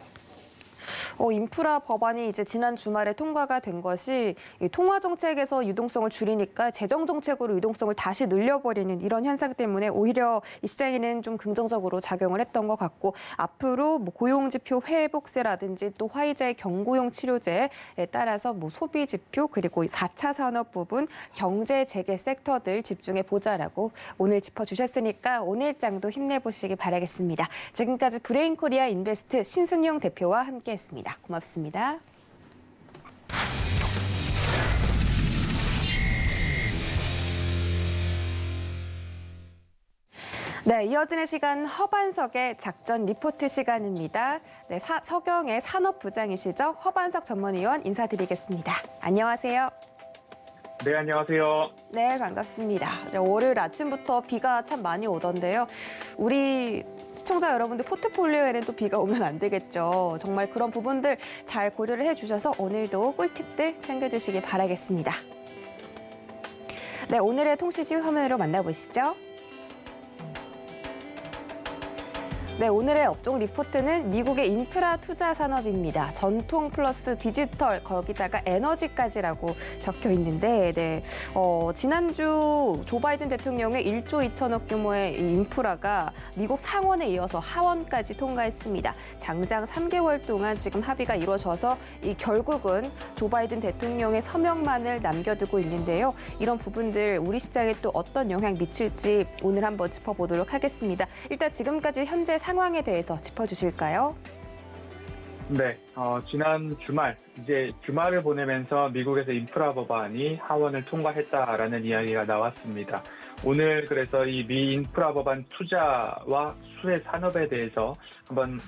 A: 인프라 법안이 이제 지난 주말에 통과가 된 것이 이 통화 정책에서 유동성을 줄이니까 재정 정책으로 유동성을 다시 늘려버리는 이런 현상 때문에 오히려 이 시장에는 좀 긍정적으로 작용을 했던 것 같고 앞으로 뭐 고용지표 회복세라든지 또 화이자의 경구용 치료제에 따라서 뭐 소비 지표 그리고 4차 산업 부분 경제 재개 섹터들 집중해 보자라고 오늘 짚어주셨으니까 오늘장도 힘내보시기 바라겠습니다. 지금까지 브레인코리아 인베스트 신승용 대표와 함께했습니다. 고맙습니다. 네, 이어지는 시간 허반석의 작전 리포트 시간입니다. 네, 서경의 산업부장이시죠? 허반석 전문위원 인사드리겠습니다. 안녕하세요.
C: 네, 안녕하세요.
A: 네, 반갑습니다. 월요일 아침부터 비가 참 많이 오던데요. 우리 시청자 여러분들 포트폴리오에는 또 비가 오면 안 되겠죠. 정말 그런 부분들 잘 고려를 해주셔서 오늘도 꿀팁들 챙겨주시기 바라겠습니다. 네, 오늘의 통시지 화면으로 만나보시죠. 네, 오늘의 업종 리포트는 미국의 인프라 투자 산업입니다. 전통 플러스 디지털, 거기다가 에너지까지라고 적혀 있는데, 네, 지난주 조 바이든 대통령의 1조 2천억 규모의 이 인프라가 미국 상원에 이어서 하원까지 통과했습니다. 장장 3개월 동안 지금 합의가 이루어져서 결국은 조 바이든 대통령의 서명만을 남겨두고 있는데요. 이런 부분들 우리 시장에 또 어떤 영향 미칠지 오늘 한번 짚어보도록 하겠습니다. 일단 지금까지 현재 상황에 대해서 짚어주실까요?
C: 네, 지난 주말, 이제 주말을 보내면서 미국에서 인프라 법안이 하원을 통과했다라는 이야기가 나왔습니다. 오늘 그래서 이 미 인프라 법안 투자와 수혜 산업에 대해서 한번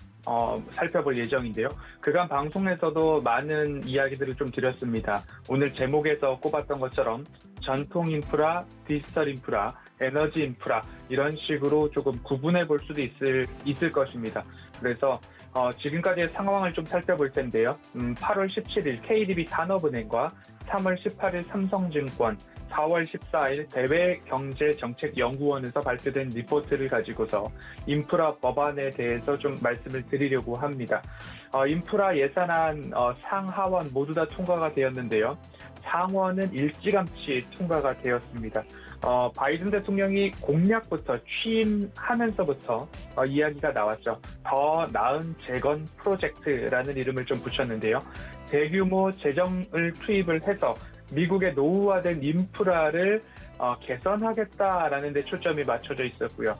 C: 살펴볼 예정인데요. 그간 방송에서도 많은 이야기들을 좀 드렸습니다. 오늘 제목에서 꼽았던 것처럼 전통 인프라, 디지털 인프라, 에너지 인프라 이런 식으로 조금 구분해 볼 수도 있을 것입니다. 그래서 지금까지의 상황을 좀 살펴볼 텐데요. 8월 17일 KDB 산업은행과 3월 18일 삼성증권, 4월 14일 대외경제정책연구원에서 발표된 리포트를 가지고서 인프라 법안에 대해서 좀 말씀을 드리려고 합니다. 인프라 예산안 상하원 모두 다 통과가 되었는데요. 상원은 일찌감치 통과가 되었습니다. 바이든 대통령이 공약부터 취임하면서부터 이야기가 나왔죠. 더 나은 재건 프로젝트라는 이름을 좀 붙였는데요. 대규모 재정을 투입을 해서 미국의 노후화된 인프라를 개선하겠다라는 데 초점이 맞춰져 있었고요.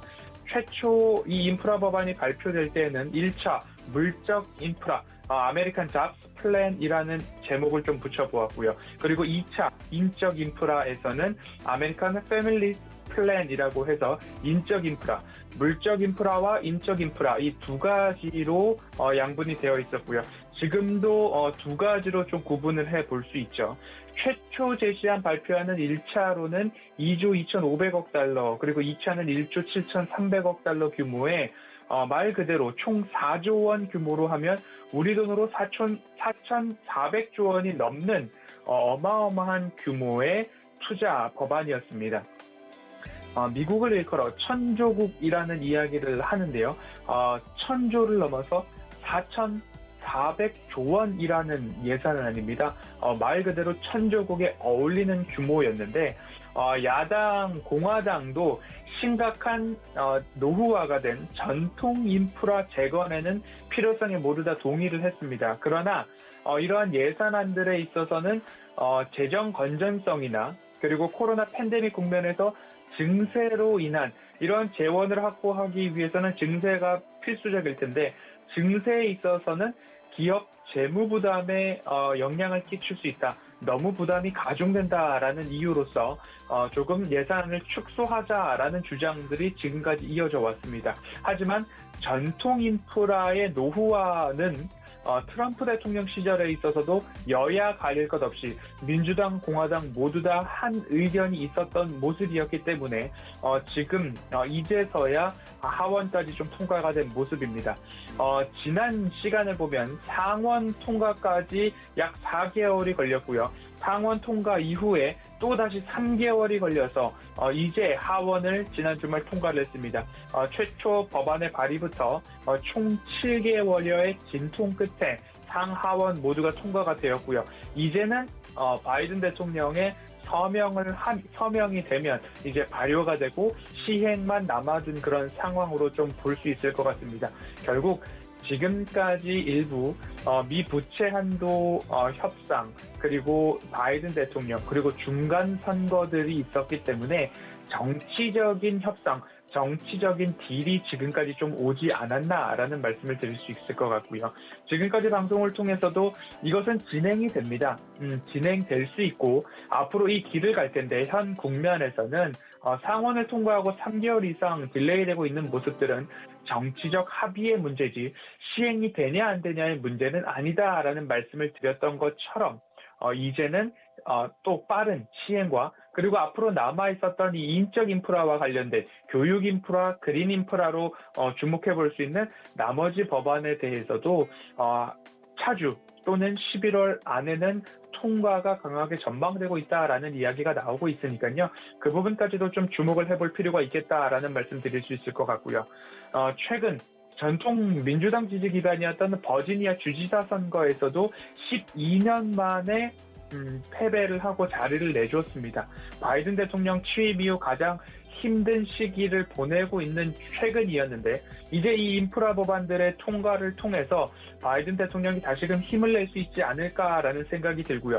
C: 최초 이 인프라 법안이 발표될 때에는 1차 물적 인프라, 아메리칸 잡스 플랜이라는 제목을 좀 붙여보았고요. 그리고 2차 인적 인프라에서는 아메리칸 패밀리 플랜이라고 해서 인적 인프라, 물적 인프라와 인적 인프라 이 두 가지로 양분이 되어 있었고요. 지금도 두 가지로 좀 구분을 해볼 수 있죠. 최초 제시한 발표하는 1차로는 2조 2,500억 달러, 그리고 2차는 1조 7,300억 달러 규모의 말 그대로 총 4조 원 규모로 하면 우리 돈으로 4,400조 원이 넘는 어마어마한 규모의 투자 법안이었습니다. 미국을 일컬어 천조국이라는 이야기를 하는데요. 천조를 넘어서 4,400조 원이라는 예산안입니다. 말 그대로 천조국에 어울리는 규모였는데 야당 공화당도 심각한 노후화가 된 전통 인프라 재건에는 필요성에 모두 다 동의를 했습니다. 그러나 이러한 예산안들에 있어서는 재정 건전성이나 그리고 코로나 팬데믹 국면에서 증세로 인한 이러한 재원을 확보하기 위해서는 증세가 필수적일 텐데 증세에 있어서는 기업 재무 부담에 영향을 끼칠 수 있다. 너무 부담이 가중된다라는 이유로서 조금 예산을 축소하자라는 주장들이 지금까지 이어져 왔습니다. 하지만 전통 인프라의 노후화는 트럼프 대통령 시절에 있어서도 여야 가릴 것 없이 민주당, 공화당 모두 다 한 의견이 있었던 모습이었기 때문에 지금 이제서야 하원까지 좀 통과가 된 모습입니다. 지난 시간을 보면 상원 통과까지 약 4개월이 걸렸고요. 상원 통과 이후에 또다시 3개월이 걸려서 이제 하원을 지난 주말 통과를 했습니다. 최초 법안의 발의부터 총 7개월여의 진통 끝에 상하원 모두가 통과가 되었고요. 이제는 바이든 대통령의 서명이 되면 이제 발효가 되고 시행만 남아둔 그런 상황으로 좀 볼 수 있을 것 같습니다. 결국 지금까지 일부 미 부채 한도 협상 그리고 바이든 대통령 그리고 중간 선거들이 있었기 때문에 정치적인 협상, 정치적인 딜이 지금까지 좀 오지 않았나라는 말씀을 드릴 수 있을 것 같고요. 지금까지 방송을 통해서도 이것은 진행이 됩니다. 진행될 수 있고 앞으로 이 길을 갈 텐데 현 국면에서는 상원을 통과하고 3개월 이상 딜레이되고 있는 모습들은 정치적 합의의 문제지 시행이 되냐 안 되냐의 문제는 아니다라는 말씀을 드렸던 것처럼 이제는 또 빠른 시행과 그리고 앞으로 남아있었던 이 인적 인프라와 관련된 교육 인프라, 그린 인프라로 주목해 볼 수 있는 나머지 법안에 대해서도 차주 또는 11월 안에는 통과가 강하게 전망되고 있다라는 이야기가 나오고 있으니까요. 그 부분까지도 좀 주목을 해볼 필요가 있겠다라는 말씀 드릴 수 있을 것 같고요. 최근 전통 민주당 지지 기반이었던 버지니아 주지사 선거에서도 12년 만에 패배를 하고 자리를 내줬습니다. 바이든 대통령 취임 이후 가장 힘든 시기를 보내고 있는 최근이었는데 이제 이 인프라 법안들의 통과를 통해서 바이든 대통령이 다시금 힘을 낼 수 있지 않을까라는 생각이 들고요.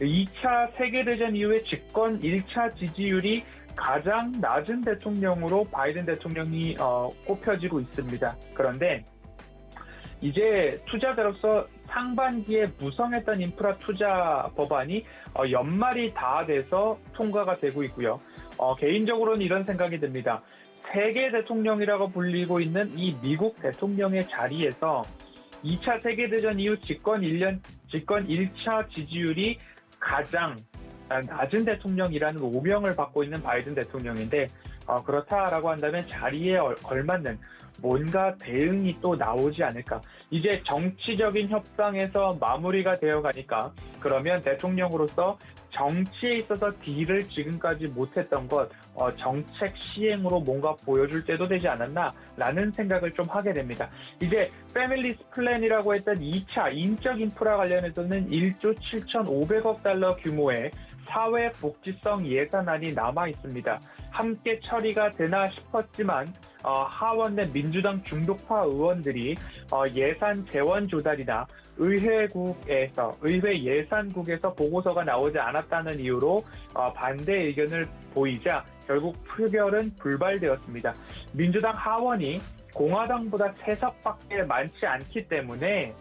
C: 2차 세계대전 이후에 집권 1차 지지율이 가장 낮은 대통령으로 바이든 대통령이 꼽혀지고 있습니다. 그런데 이제 투자자로서 상반기에 무성했던 인프라 투자 법안이 연말이 다 돼서 통과가 되고 있고요. 개인적으로는 이런 생각이 듭니다. 세계 대통령이라고 불리고 있는 이 미국 대통령의 자리에서 2차 세계대전 이후 집권 1차 지지율이 가장 낮은 대통령이라는 오명을 받고 있는 바이든 대통령인데 그렇다라고 한다면 자리에 걸맞는 뭔가 대응이 또 나오지 않을까. 이제 정치적인 협상에서 마무리가 되어가니까 그러면 대통령으로서 정치에 있어서 딜을 지금까지 못했던 것 정책 시행으로 뭔가 보여줄 때도 되지 않았나라는 생각을 좀 하게 됩니다. 이제 패밀리스 플랜이라고 했던 2차 인적 인프라 관련해서는 1조 7,500억 달러 규모의 사회복지성 예산안이 남아 있습니다. 함께 처리가 되나 싶었지만 하원 내 민주당 중도파 의원들이 예산 재원 조달이나 의회 예산국에서 보고서가 나오지 않았다는 이유로 반대 의견을 보이자 결국 표결은 불발되었습니다. 민주당 하원이 공화당보다 3석밖에 많지 않기 때문에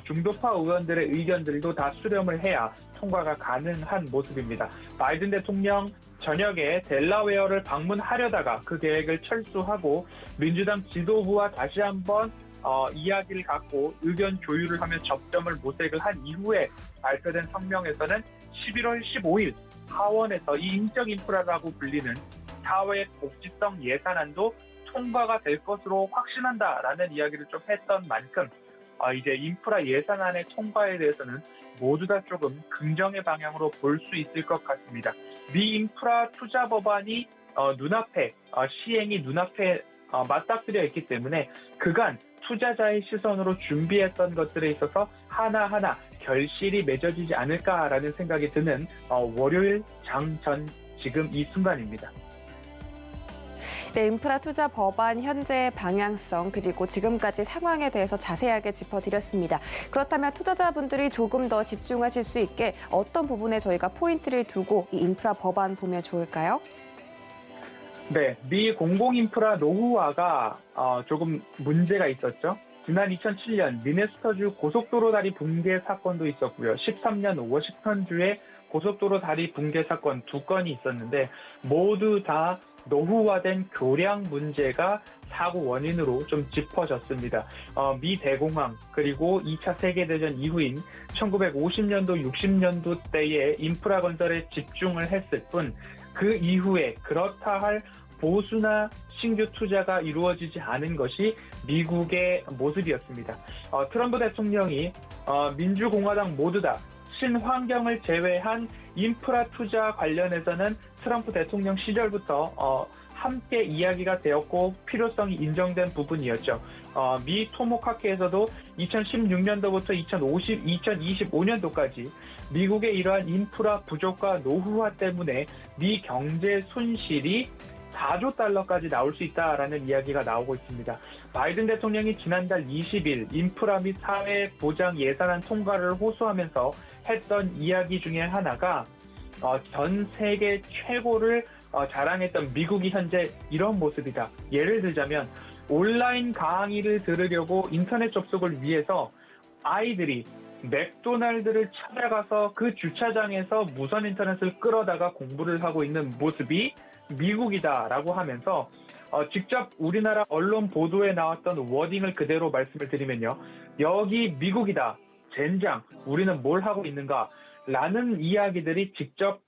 C: 중도파 의원들의 의견들도 다 수렴을 해야 통과가 가능한 모습입니다. 바이든 대통령 저녁에 델라웨어를 방문하려다가 그 계획을 철수하고 민주당 지도부와 다시 한번 이야기를 갖고 의견 조율을 하며 접점을 모색을 한 이후에 발표된 성명에서는 11월 15일 하원에서 이 인적 인프라라고 불리는 사회복지성 예산안도 통과가 될 것으로 확신한다라는 이야기를 좀 했던 만큼 이제 인프라 예산안의 통과에 대해서는 모두 다 조금 긍정의 방향으로 볼 수 있을 것 같습니다. 미 인프라 투자 법안이 눈앞에 시행이 눈앞에 맞닥뜨려 있기 때문에 그간 투자자의 시선으로 준비했던 것들에 있어서 하나하나 결실이 맺어지지 않을까라는 생각이 드는 월요일 장전 지금 이 순간입니다.
A: 네, 인프라 투자 법안 현재의 방향성 그리고 지금까지 상황에 대해서 자세하게 짚어드렸습니다. 그렇다면 투자자분들이 조금 더 집중하실 수 있게 어떤 부분에 저희가 포인트를 두고 이 인프라 법안 보면 좋을까요?
C: 네, 미 공공인프라 노후화가 조금 문제가 있었죠. 지난 2007년 미네소타주 고속도로 다리 붕괴 사건도 있었고요. 13년 워싱턴주의 고속도로 다리 붕괴 사건 2건이 있었는데 모두 다 노후화된 교량 문제가 사고 원인으로 좀 짚어졌습니다. 미 대공황 그리고 2차 세계대전 이후인 1950년도 60년도 때에 인프라 건설에 집중을 했을 뿐 그 이후에 그렇다 할 보수나 신규 투자가 이루어지지 않은 것이 미국의 모습이었습니다. 트럼프 대통령이 민주공화당 모두 다 친환경을 제외한 인프라 투자 관련해서는 트럼프 대통령 시절부터 함께 이야기가 되었고 필요성이 인정된 부분이었죠. 미 토모카케에서도 2016년도부터 2025년도까지 미국의 이러한 인프라 부족과 노후화 때문에 미 경제 손실이 4조 달러까지 나올 수 있다라는 이야기가 나오고 있습니다. 바이든 대통령이 지난달 20일 인프라 및 사회보장 예산안 통과를 호소하면서 했던 이야기 중에 하나가 전 세계 최고를 자랑했던 미국이 현재 이런 모습이다. 예를 들자면 온라인 강의를 들으려고 인터넷 접속을 위해서 아이들이 맥도날드를 찾아가서 그 주차장에서 무선 인터넷을 끌어다가 공부를 하고 있는 모습이 미국이다라고 하면서 직접 우리나라 언론 보도에 나왔던 워딩을 그대로 말씀을 드리면요. 여기 미국이다. 젠장. 우리는 뭘 하고 있는가? 라는 이야기들이 직접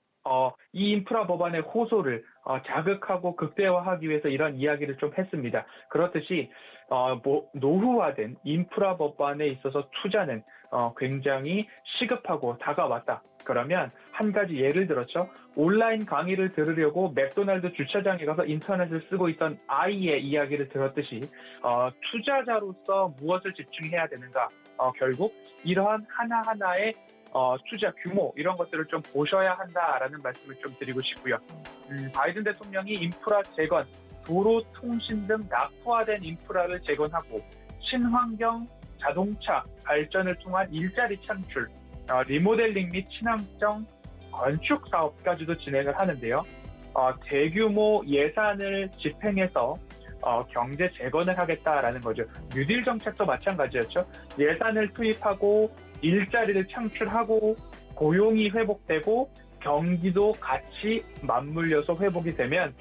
C: 이 인프라 법안의 호소를 자극하고 극대화하기 위해서 이런 이야기를 좀 했습니다. 그렇듯이 노후화된 인프라 법안에 있어서 투자는 굉장히 시급하고 다가왔다. 그러면 한 가지 예를 들었죠. 온라인 강의를 들으려고 맥도날드 주차장에 가서 인터넷을 쓰고 있던 아이의 이야기를 들었듯이 투자자로서 무엇을 집중해야 되는가. 결국 이러한 하나하나의 투자 규모 이런 것들을 좀 보셔야 한다라는 말씀을 좀 드리고 싶고요. 바이든 대통령이 인프라 재건, 도로, 통신 등 낙후화된 인프라를 재건하고 친환경 자동차 발전을 통한 일자리 창출, 리모델링 및 친환경 건축 사업까지도 진행을 하는데요. 대규모 예산을 집행해서 경제 재건을 하겠다라는 거죠. 뉴딜 정책도 마찬가지였죠. 예산을 투입하고 일자리를 창출하고 고용이 회복되고 경기도 같이 맞물려서 회복이 되면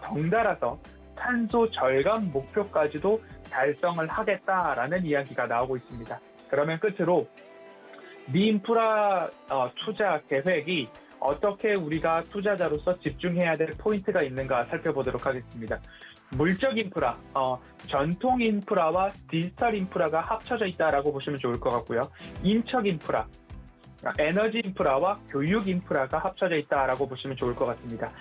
C: 덩달아서 탄소 절감 목표까지도 달성을 하겠다라는 이야기가 나오고 있습니다. 그러면 끝으로 미 인프라 투자 계획이 어떻게 우리가 투자자로서 집중해야 될 포인트가 있는가 살펴보도록 하겠습니다. 물적 인프라, 전통 인프라와 디지털 인프라가 합쳐져 있다라고 보시면 좋을 것 같고요. 인적 인프라, 에너지 인프라와 교육 인프라가 합쳐져 있다라고 보시면 좋을 것 같습니다.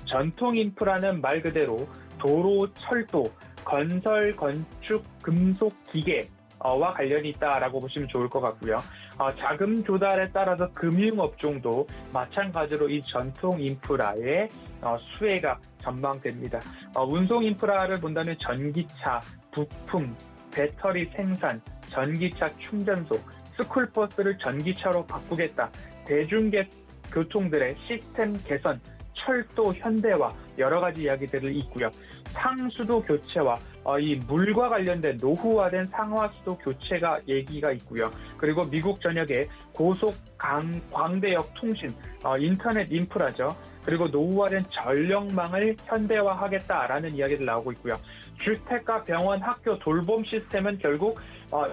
C: 전통 인프라는 말 그대로 도로, 철도, 건설, 건축, 금속, 기계와 관련이 있다라고 보시면 좋을 것 같고요. 자금 조달에 따라서 금융업종도 마찬가지로 이 전통 인프라의 수혜가 전망됩니다. 운송 인프라를 본다면 전기차, 부품, 배터리 생산, 전기차 충전소, 스쿨버스를 전기차로 바꾸겠다, 대중교통들의 시스템 개선, 철도 현대화 여러 가지 이야기들이 있고요. 상수도 교체와 이 물과 관련된 노후화된 상하수도 교체가 얘기가 있고요. 그리고 미국 전역에 고속 광대역 통신, 인터넷 인프라죠. 그리고 노후화된 전력망을 현대화하겠다라는 이야기들 나오고 있고요. 주택가, 병원, 학교, 돌봄 시스템은 결국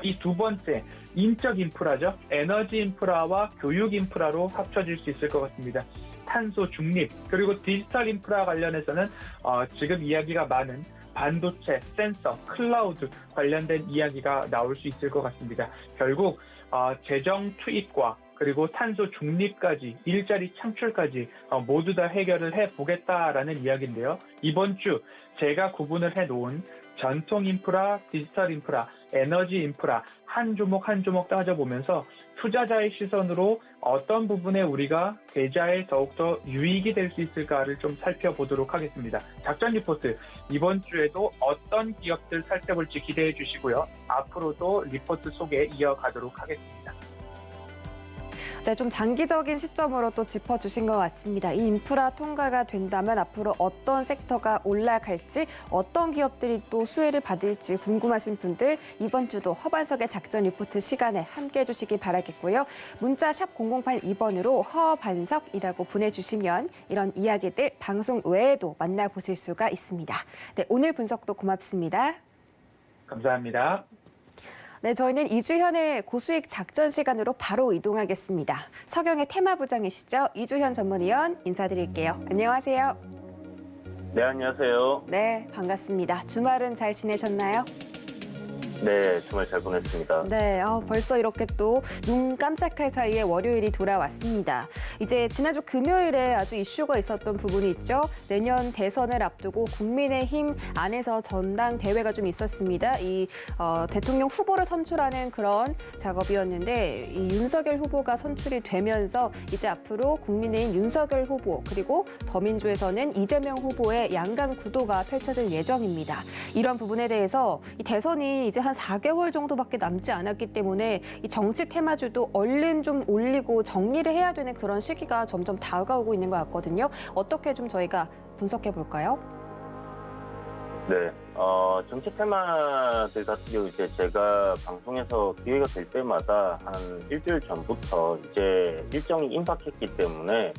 C: 이 두 번째 인적 인프라죠. 에너지 인프라와 교육 인프라로 합쳐질 수 있을 것 같습니다. 탄소 중립, 그리고 디지털 인프라 관련해서는 지금 이야기가 많은 반도체, 센서, 클라우드 관련된 이야기가 나올 수 있을 것 같습니다. 결국 재정 투입과 그리고 탄소 중립까지, 일자리 창출까지 모두 다 해결을 해보겠다라는 이야기인데요. 이번 주 제가 구분을 해놓은 전통 인프라, 디지털 인프라, 에너지 인프라 한 조목 한 조목 따져보면서 투자자의 시선으로 어떤 부분에 우리가 계좌에 더욱더 유익이 될 수 있을까를 좀 살펴보도록 하겠습니다. 작전 리포트 이번 주에도 어떤 기업들 살펴볼지 기대해 주시고요. 앞으로도 리포트 소개 이어가도록 하겠습니다.
A: 네, 좀 장기적인 시점으로 또 짚어주신 것 같습니다. 이 인프라 통과가 된다면 앞으로 어떤 섹터가 올라갈지, 어떤 기업들이 또 수혜를 받을지 궁금하신 분들 이번 주도 허반석의 작전 리포트 시간에 함께해 주시기 바라겠고요. 문자 샵 0082번으로 허반석이라고 보내주시면 이런 이야기들 방송 외에도 만나보실 수가 있습니다. 네, 오늘 분석도 고맙습니다.
C: 감사합니다.
A: 네, 저희는 이주현의 고수익 작전 시간으로 바로 이동하겠습니다. 서경의 테마부장이시죠? 이주현 전문위원 인사드릴게요. 안녕하세요.
D: 네, 안녕하세요.
A: 네, 반갑습니다. 주말은 잘 지내셨나요?
D: 네, 정말 잘 보냈습니다.
A: 네, 벌써 이렇게 또 눈 깜짝할 사이에 월요일이 돌아왔습니다. 이제 지난주 금요일에 아주 이슈가 있었던 부분이 있죠. 내년 대선을 앞두고 국민의힘 안에서 전당대회가 좀 있었습니다. 이 대통령 후보를 선출하는 그런 작업이었는데 이 윤석열 후보가 선출이 되면서 이제 앞으로 국민의힘 윤석열 후보 그리고 더민주에서는 이재명 후보의 양강 구도가 펼쳐질 예정입니다. 이런 부분에 대해서 이 대선이 이제 한 4개월 정도밖에 남지 않았기 때문에 이 정치 테마주도 얼른 좀 올리고 정리를 해야 되는 그런 시기가 점점 다가오고 있는 것 같거든요. 어떻게 좀 저희가 분석해 볼까요?
D: 네, 정치 테마들 같은 경우 이제 제가 방송에서 기회가 될 때마다 한 일주일 전부터 이제 일정이 임박했기 때문에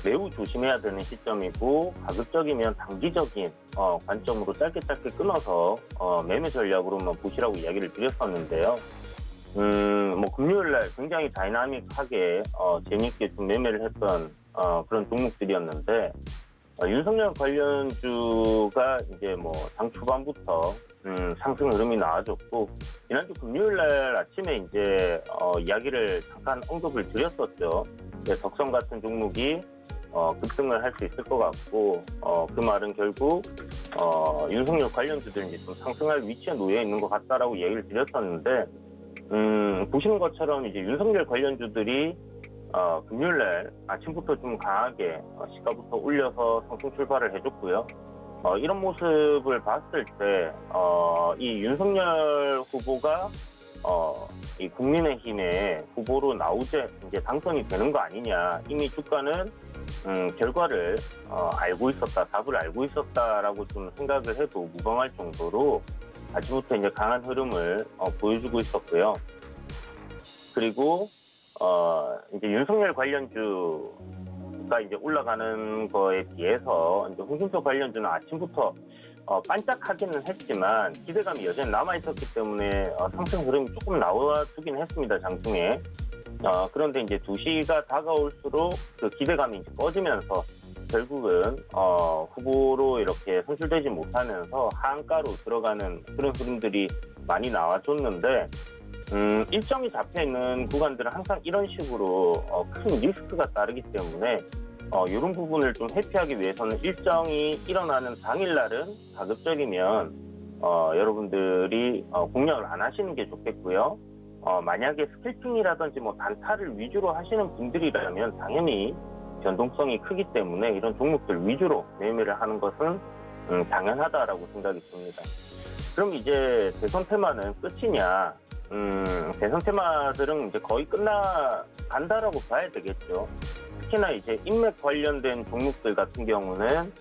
D: 매우 조심해야 되는 시점이고 가급적이면 단기적인 관점으로 짧게 끊어서 매매 전략으로만 보시라고 이야기를 드렸었는데요. 뭐 금요일날 굉장히 다이나믹하게 재미있게 좀 매매를 했던 그런 종목들이었는데 윤석열 관련주가 이제 뭐 장 초반부터 상승 흐름이 나와줬고 지난주 금요일날 아침에 이제 이야기를 잠깐 언급을 드렸었죠. 덕성 같은 종목이 급등을 할 수 있을 것 같고 그 말은 결국 윤석열 관련주들이 이제 좀 상승할 위치에 놓여 있는 것 같다라고 얘기를 드렸었는데 보시는 것처럼 이제 윤석열 관련주들이 금요일날 아침부터 좀 강하게 시가부터 올려서 상승 출발을 해줬고요. 이런 모습을 봤을 때 이 윤석열 후보가 이 국민의힘의 후보로 나오자 이제 당선이 되는 거 아니냐. 이미 주가는 결과를 알고 있었다, 답을 알고 있었다라고 좀 생각을 해도 무방할 정도로 아침부터 이제 강한 흐름을 보여주고 있었고요. 그리고 이제 윤석열 관련주가 이제 올라가는 거에 비해서 이제 홍준표 관련주는 아침부터 반짝하기는 했지만 기대감이 여전히 남아있었기 때문에 상승 흐름이 조금 나와주긴 했습니다, 장중에. 그런데 이제 2시가 다가올수록 그 기대감이 이제 꺼지면서 결국은 후보로 이렇게 선출되지 못하면서 하한가로 들어가는 그런 흐름들이 많이 나와줬는데 일정이 잡혀있는 구간들은 항상 이런 식으로 큰 리스크가 따르기 때문에 이런 부분을 좀 회피하기 위해서는 일정이 일어나는 당일날은 가급적이면 여러분들이 공략을 안 하시는 게 좋겠고요. 만약에 스캘핑이라든지 뭐 단타를 위주로 하시는 분들이라면 당연히 변동성이 크기 때문에 이런 종목들 위주로 매매를 하는 것은 당연하다라고 생각이 듭니다. 그럼 이제 대선 테마는 끝이냐? 대선 테마들은 이제 거의 끝나간다라고 봐야 되겠죠. 특히나 이제 인맥 관련된 종목들 같은 경우는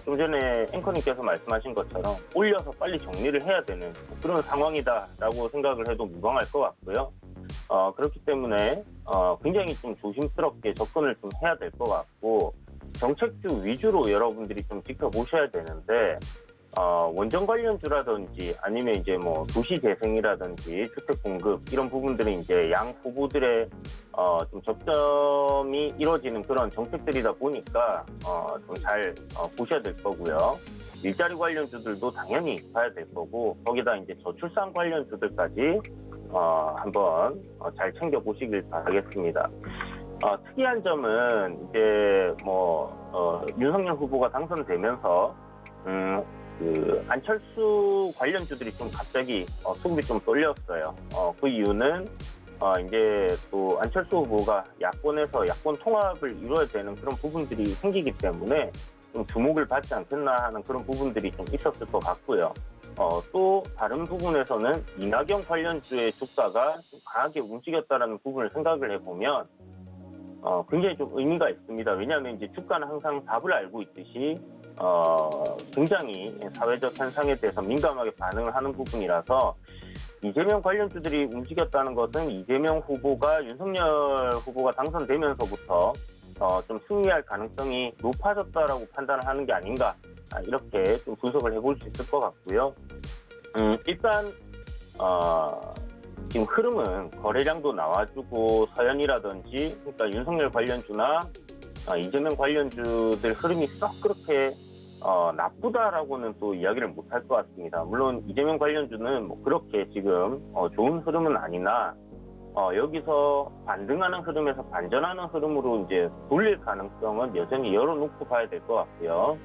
D: 좀 전에 앵커님께서 말씀하신 것처럼 올려서 빨리 정리를 해야 되는 그런 상황이다라고 생각을 해도 무방할 것 같고요. 그렇기 때문에 굉장히 좀 조심스럽게 접근을 좀 해야 될 것 같고 정책주 위주로 여러분들이 좀 지켜보셔야 되는데 원전 관련주라든지 아니면 이제 뭐 도시 재생이라든지 주택 공급 이런 부분들은 이제 양 후보들의 좀 접점이 이루어지는 그런 정책들이다 보니까 좀 잘 보셔야 될 거고요. 일자리 관련주들도 당연히 봐야 될 거고 거기다 이제 저출산 관련주들까지 한번 잘 챙겨 보시길 바라겠습니다. 특이한 점은 이제 뭐 윤석열 후보가 당선되면서 그 안철수 관련주들이 좀 갑자기 수급이 좀 쏠렸어요. 그 이유는 이제 또 안철수 후보가 야권에서 야권 통합을 이루어야 되는 그런 부분들이 생기기 때문에 좀 주목을 받지 않겠나 하는 그런 부분들이 좀 있었을 것 같고요. 또 다른 부분에서는 이낙연 관련주의 주가가 좀 강하게 움직였다라는 부분을 생각을 해보면 굉장히 좀 의미가 있습니다. 왜냐하면 이제 주가는 항상 답을 알고 있듯이 굉장히 사회적 현상에 대해서 민감하게 반응을 하는 부분이라서 이재명 관련주들이 움직였다는 것은 이재명 후보가 윤석열 후보가 당선되면서부터 좀 승리할 가능성이 높아졌다라고 판단을 하는 게 아닌가 이렇게 좀 분석을 해볼 수 있을 것 같고요. 일단 지금 흐름은 거래량도 나와주고 서현이라든지 그러니까 윤석열 관련주나 이재명 관련주들 흐름이 썩 그렇게 나쁘다라고는 또 이야기를 못할 것 같습니다. 물론 이재명 관련주는 뭐 그렇게 지금 좋은 흐름은 아니나 여기서 반등하는 흐름에서 반전하는 흐름으로 이제 돌릴 가능성은 여전히 열어놓고 봐야 될 것 같고요.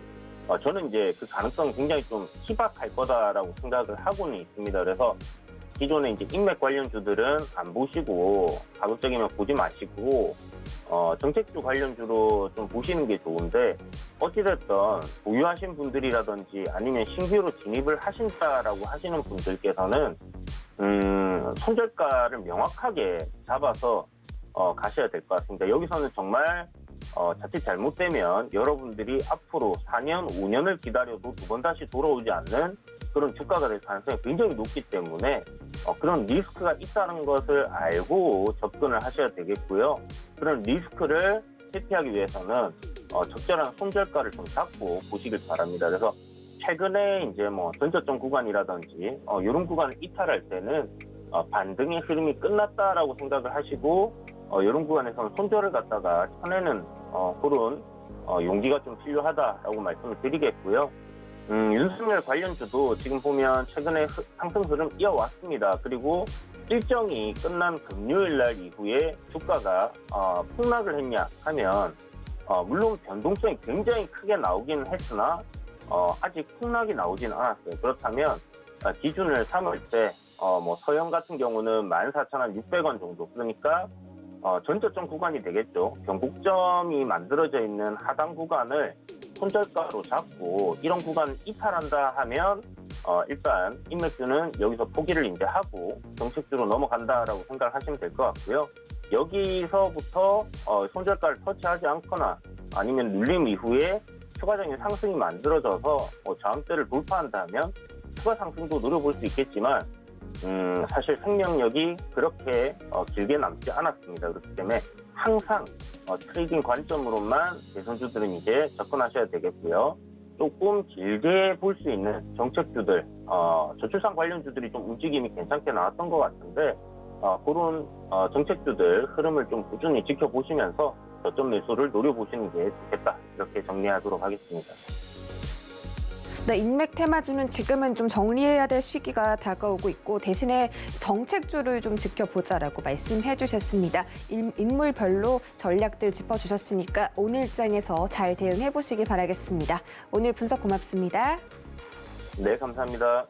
D: 저는 이제 그 가능성은 굉장히 좀 희박할 거다라고 생각을 하고는 있습니다. 그래서 기존에 이제 인맥 관련주들은 안 보시고 가급적이면 보지 마시고 정책주 관련주로 좀 보시는 게 좋은데 어찌됐든 보유하신 분들이라든지 아니면 신규로 진입을 하신다라고 하시는 분들께서는 손절가를 명확하게 잡아서 가셔야 될 것 같습니다. 여기서는 정말 자칫 잘못되면 여러분들이 앞으로 4년, 5년을 기다려도 두 번 다시 돌아오지 않는 그런 주가가 될 가능성이 굉장히 높기 때문에 그런 리스크가 있다는 것을 알고 접근을 하셔야 되겠고요. 그런 리스크를 회피하기 위해서는 적절한 손절가를 좀 잡고 보시길 바랍니다. 그래서 최근에 이제 뭐 전저점 구간이라든지 이런 구간을 이탈할 때는 반등의 흐름이 끝났다라고 생각을 하시고 이런 구간에서는 손절을 갖다가 쳐내는 그런 용기가 좀 필요하다라고 말씀을 드리겠고요. 윤석열 관련주도 지금 보면 최근에 상승 흐름 이어왔습니다. 그리고 일정이 끝난 금요일 날 이후에 주가가 폭락을 했냐 하면 물론 변동성이 굉장히 크게 나오긴 했으나 아직 폭락이 나오진 않았어요. 그렇다면 기준을 삼을 때 뭐 서영 같은 경우는 14,600원 정도, 그러니까 전저점 구간이 되겠죠. 변곡점이 만들어져 있는 하단 구간을 손절가로 잡고 이런 구간 이탈한다 하면 일단 인맥주는 여기서 포기를 이제 하고 정책주로 넘어간다라고 생각을 하시면 될 것 같고요. 여기서부터 손절가를 터치하지 않거나 아니면 눌림 이후에 추가적인 상승이 만들어져서 저항대를 돌파한다면 추가 상승도 노려볼 수 있겠지만 사실 생명력이 그렇게 길게 남지 않았습니다. 그렇기 때문에 항상 트레이딩 관점으로만 대선주들은 이제 접근하셔야 되겠고요. 조금 길게 볼 수 있는 정책주들, 저출산 관련주들이 좀 움직임이 괜찮게 나왔던 것 같은데 그런 정책주들 흐름을 좀 꾸준히 지켜보시면서 저점 매수를 노려보시는 게 좋겠다. 이렇게 정리하도록 하겠습니다.
A: 네, 인맥 테마주는 지금은 좀 정리해야 될 시기가 다가오고 있고 대신에 정책주를 좀 지켜보자라고 말씀해 주셨습니다. 인물별로 전략들 짚어주셨으니까 오늘 장에서 잘 대응해 보시기 바라겠습니다. 오늘 분석 고맙습니다.
D: 네, 감사합니다.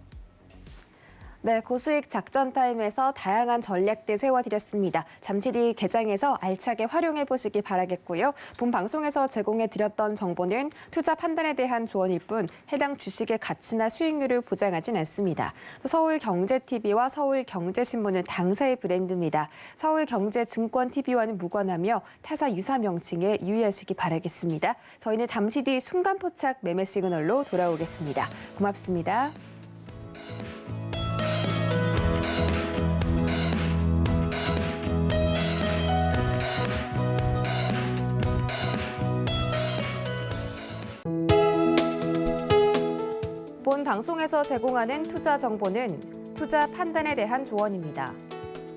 A: 네, 고수익 작전 타임에서 다양한 전략들 세워드렸습니다. 잠시 뒤 개장에서 알차게 활용해 보시기 바라겠고요. 본 방송에서 제공해 드렸던 정보는 투자 판단에 대한 조언일 뿐 해당 주식의 가치나 수익률을 보장하진 않습니다. 서울경제TV와 서울경제신문은 당사의 브랜드입니다. 서울경제증권TV와는 무관하며 타사 유사 명칭에 유의하시기 바라겠습니다. 저희는 잠시 뒤 순간포착 매매 시그널로 돌아오겠습니다. 고맙습니다. 본 방송에서 제공하는 투자 정보는 투자 판단에 대한 조언입니다.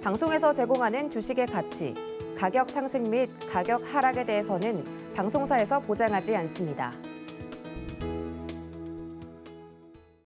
A: 방송에서 제공하는 주식의 가치, 가격 상승 및 가격 하락에 대해서는 방송사에서 보장하지 않습니다.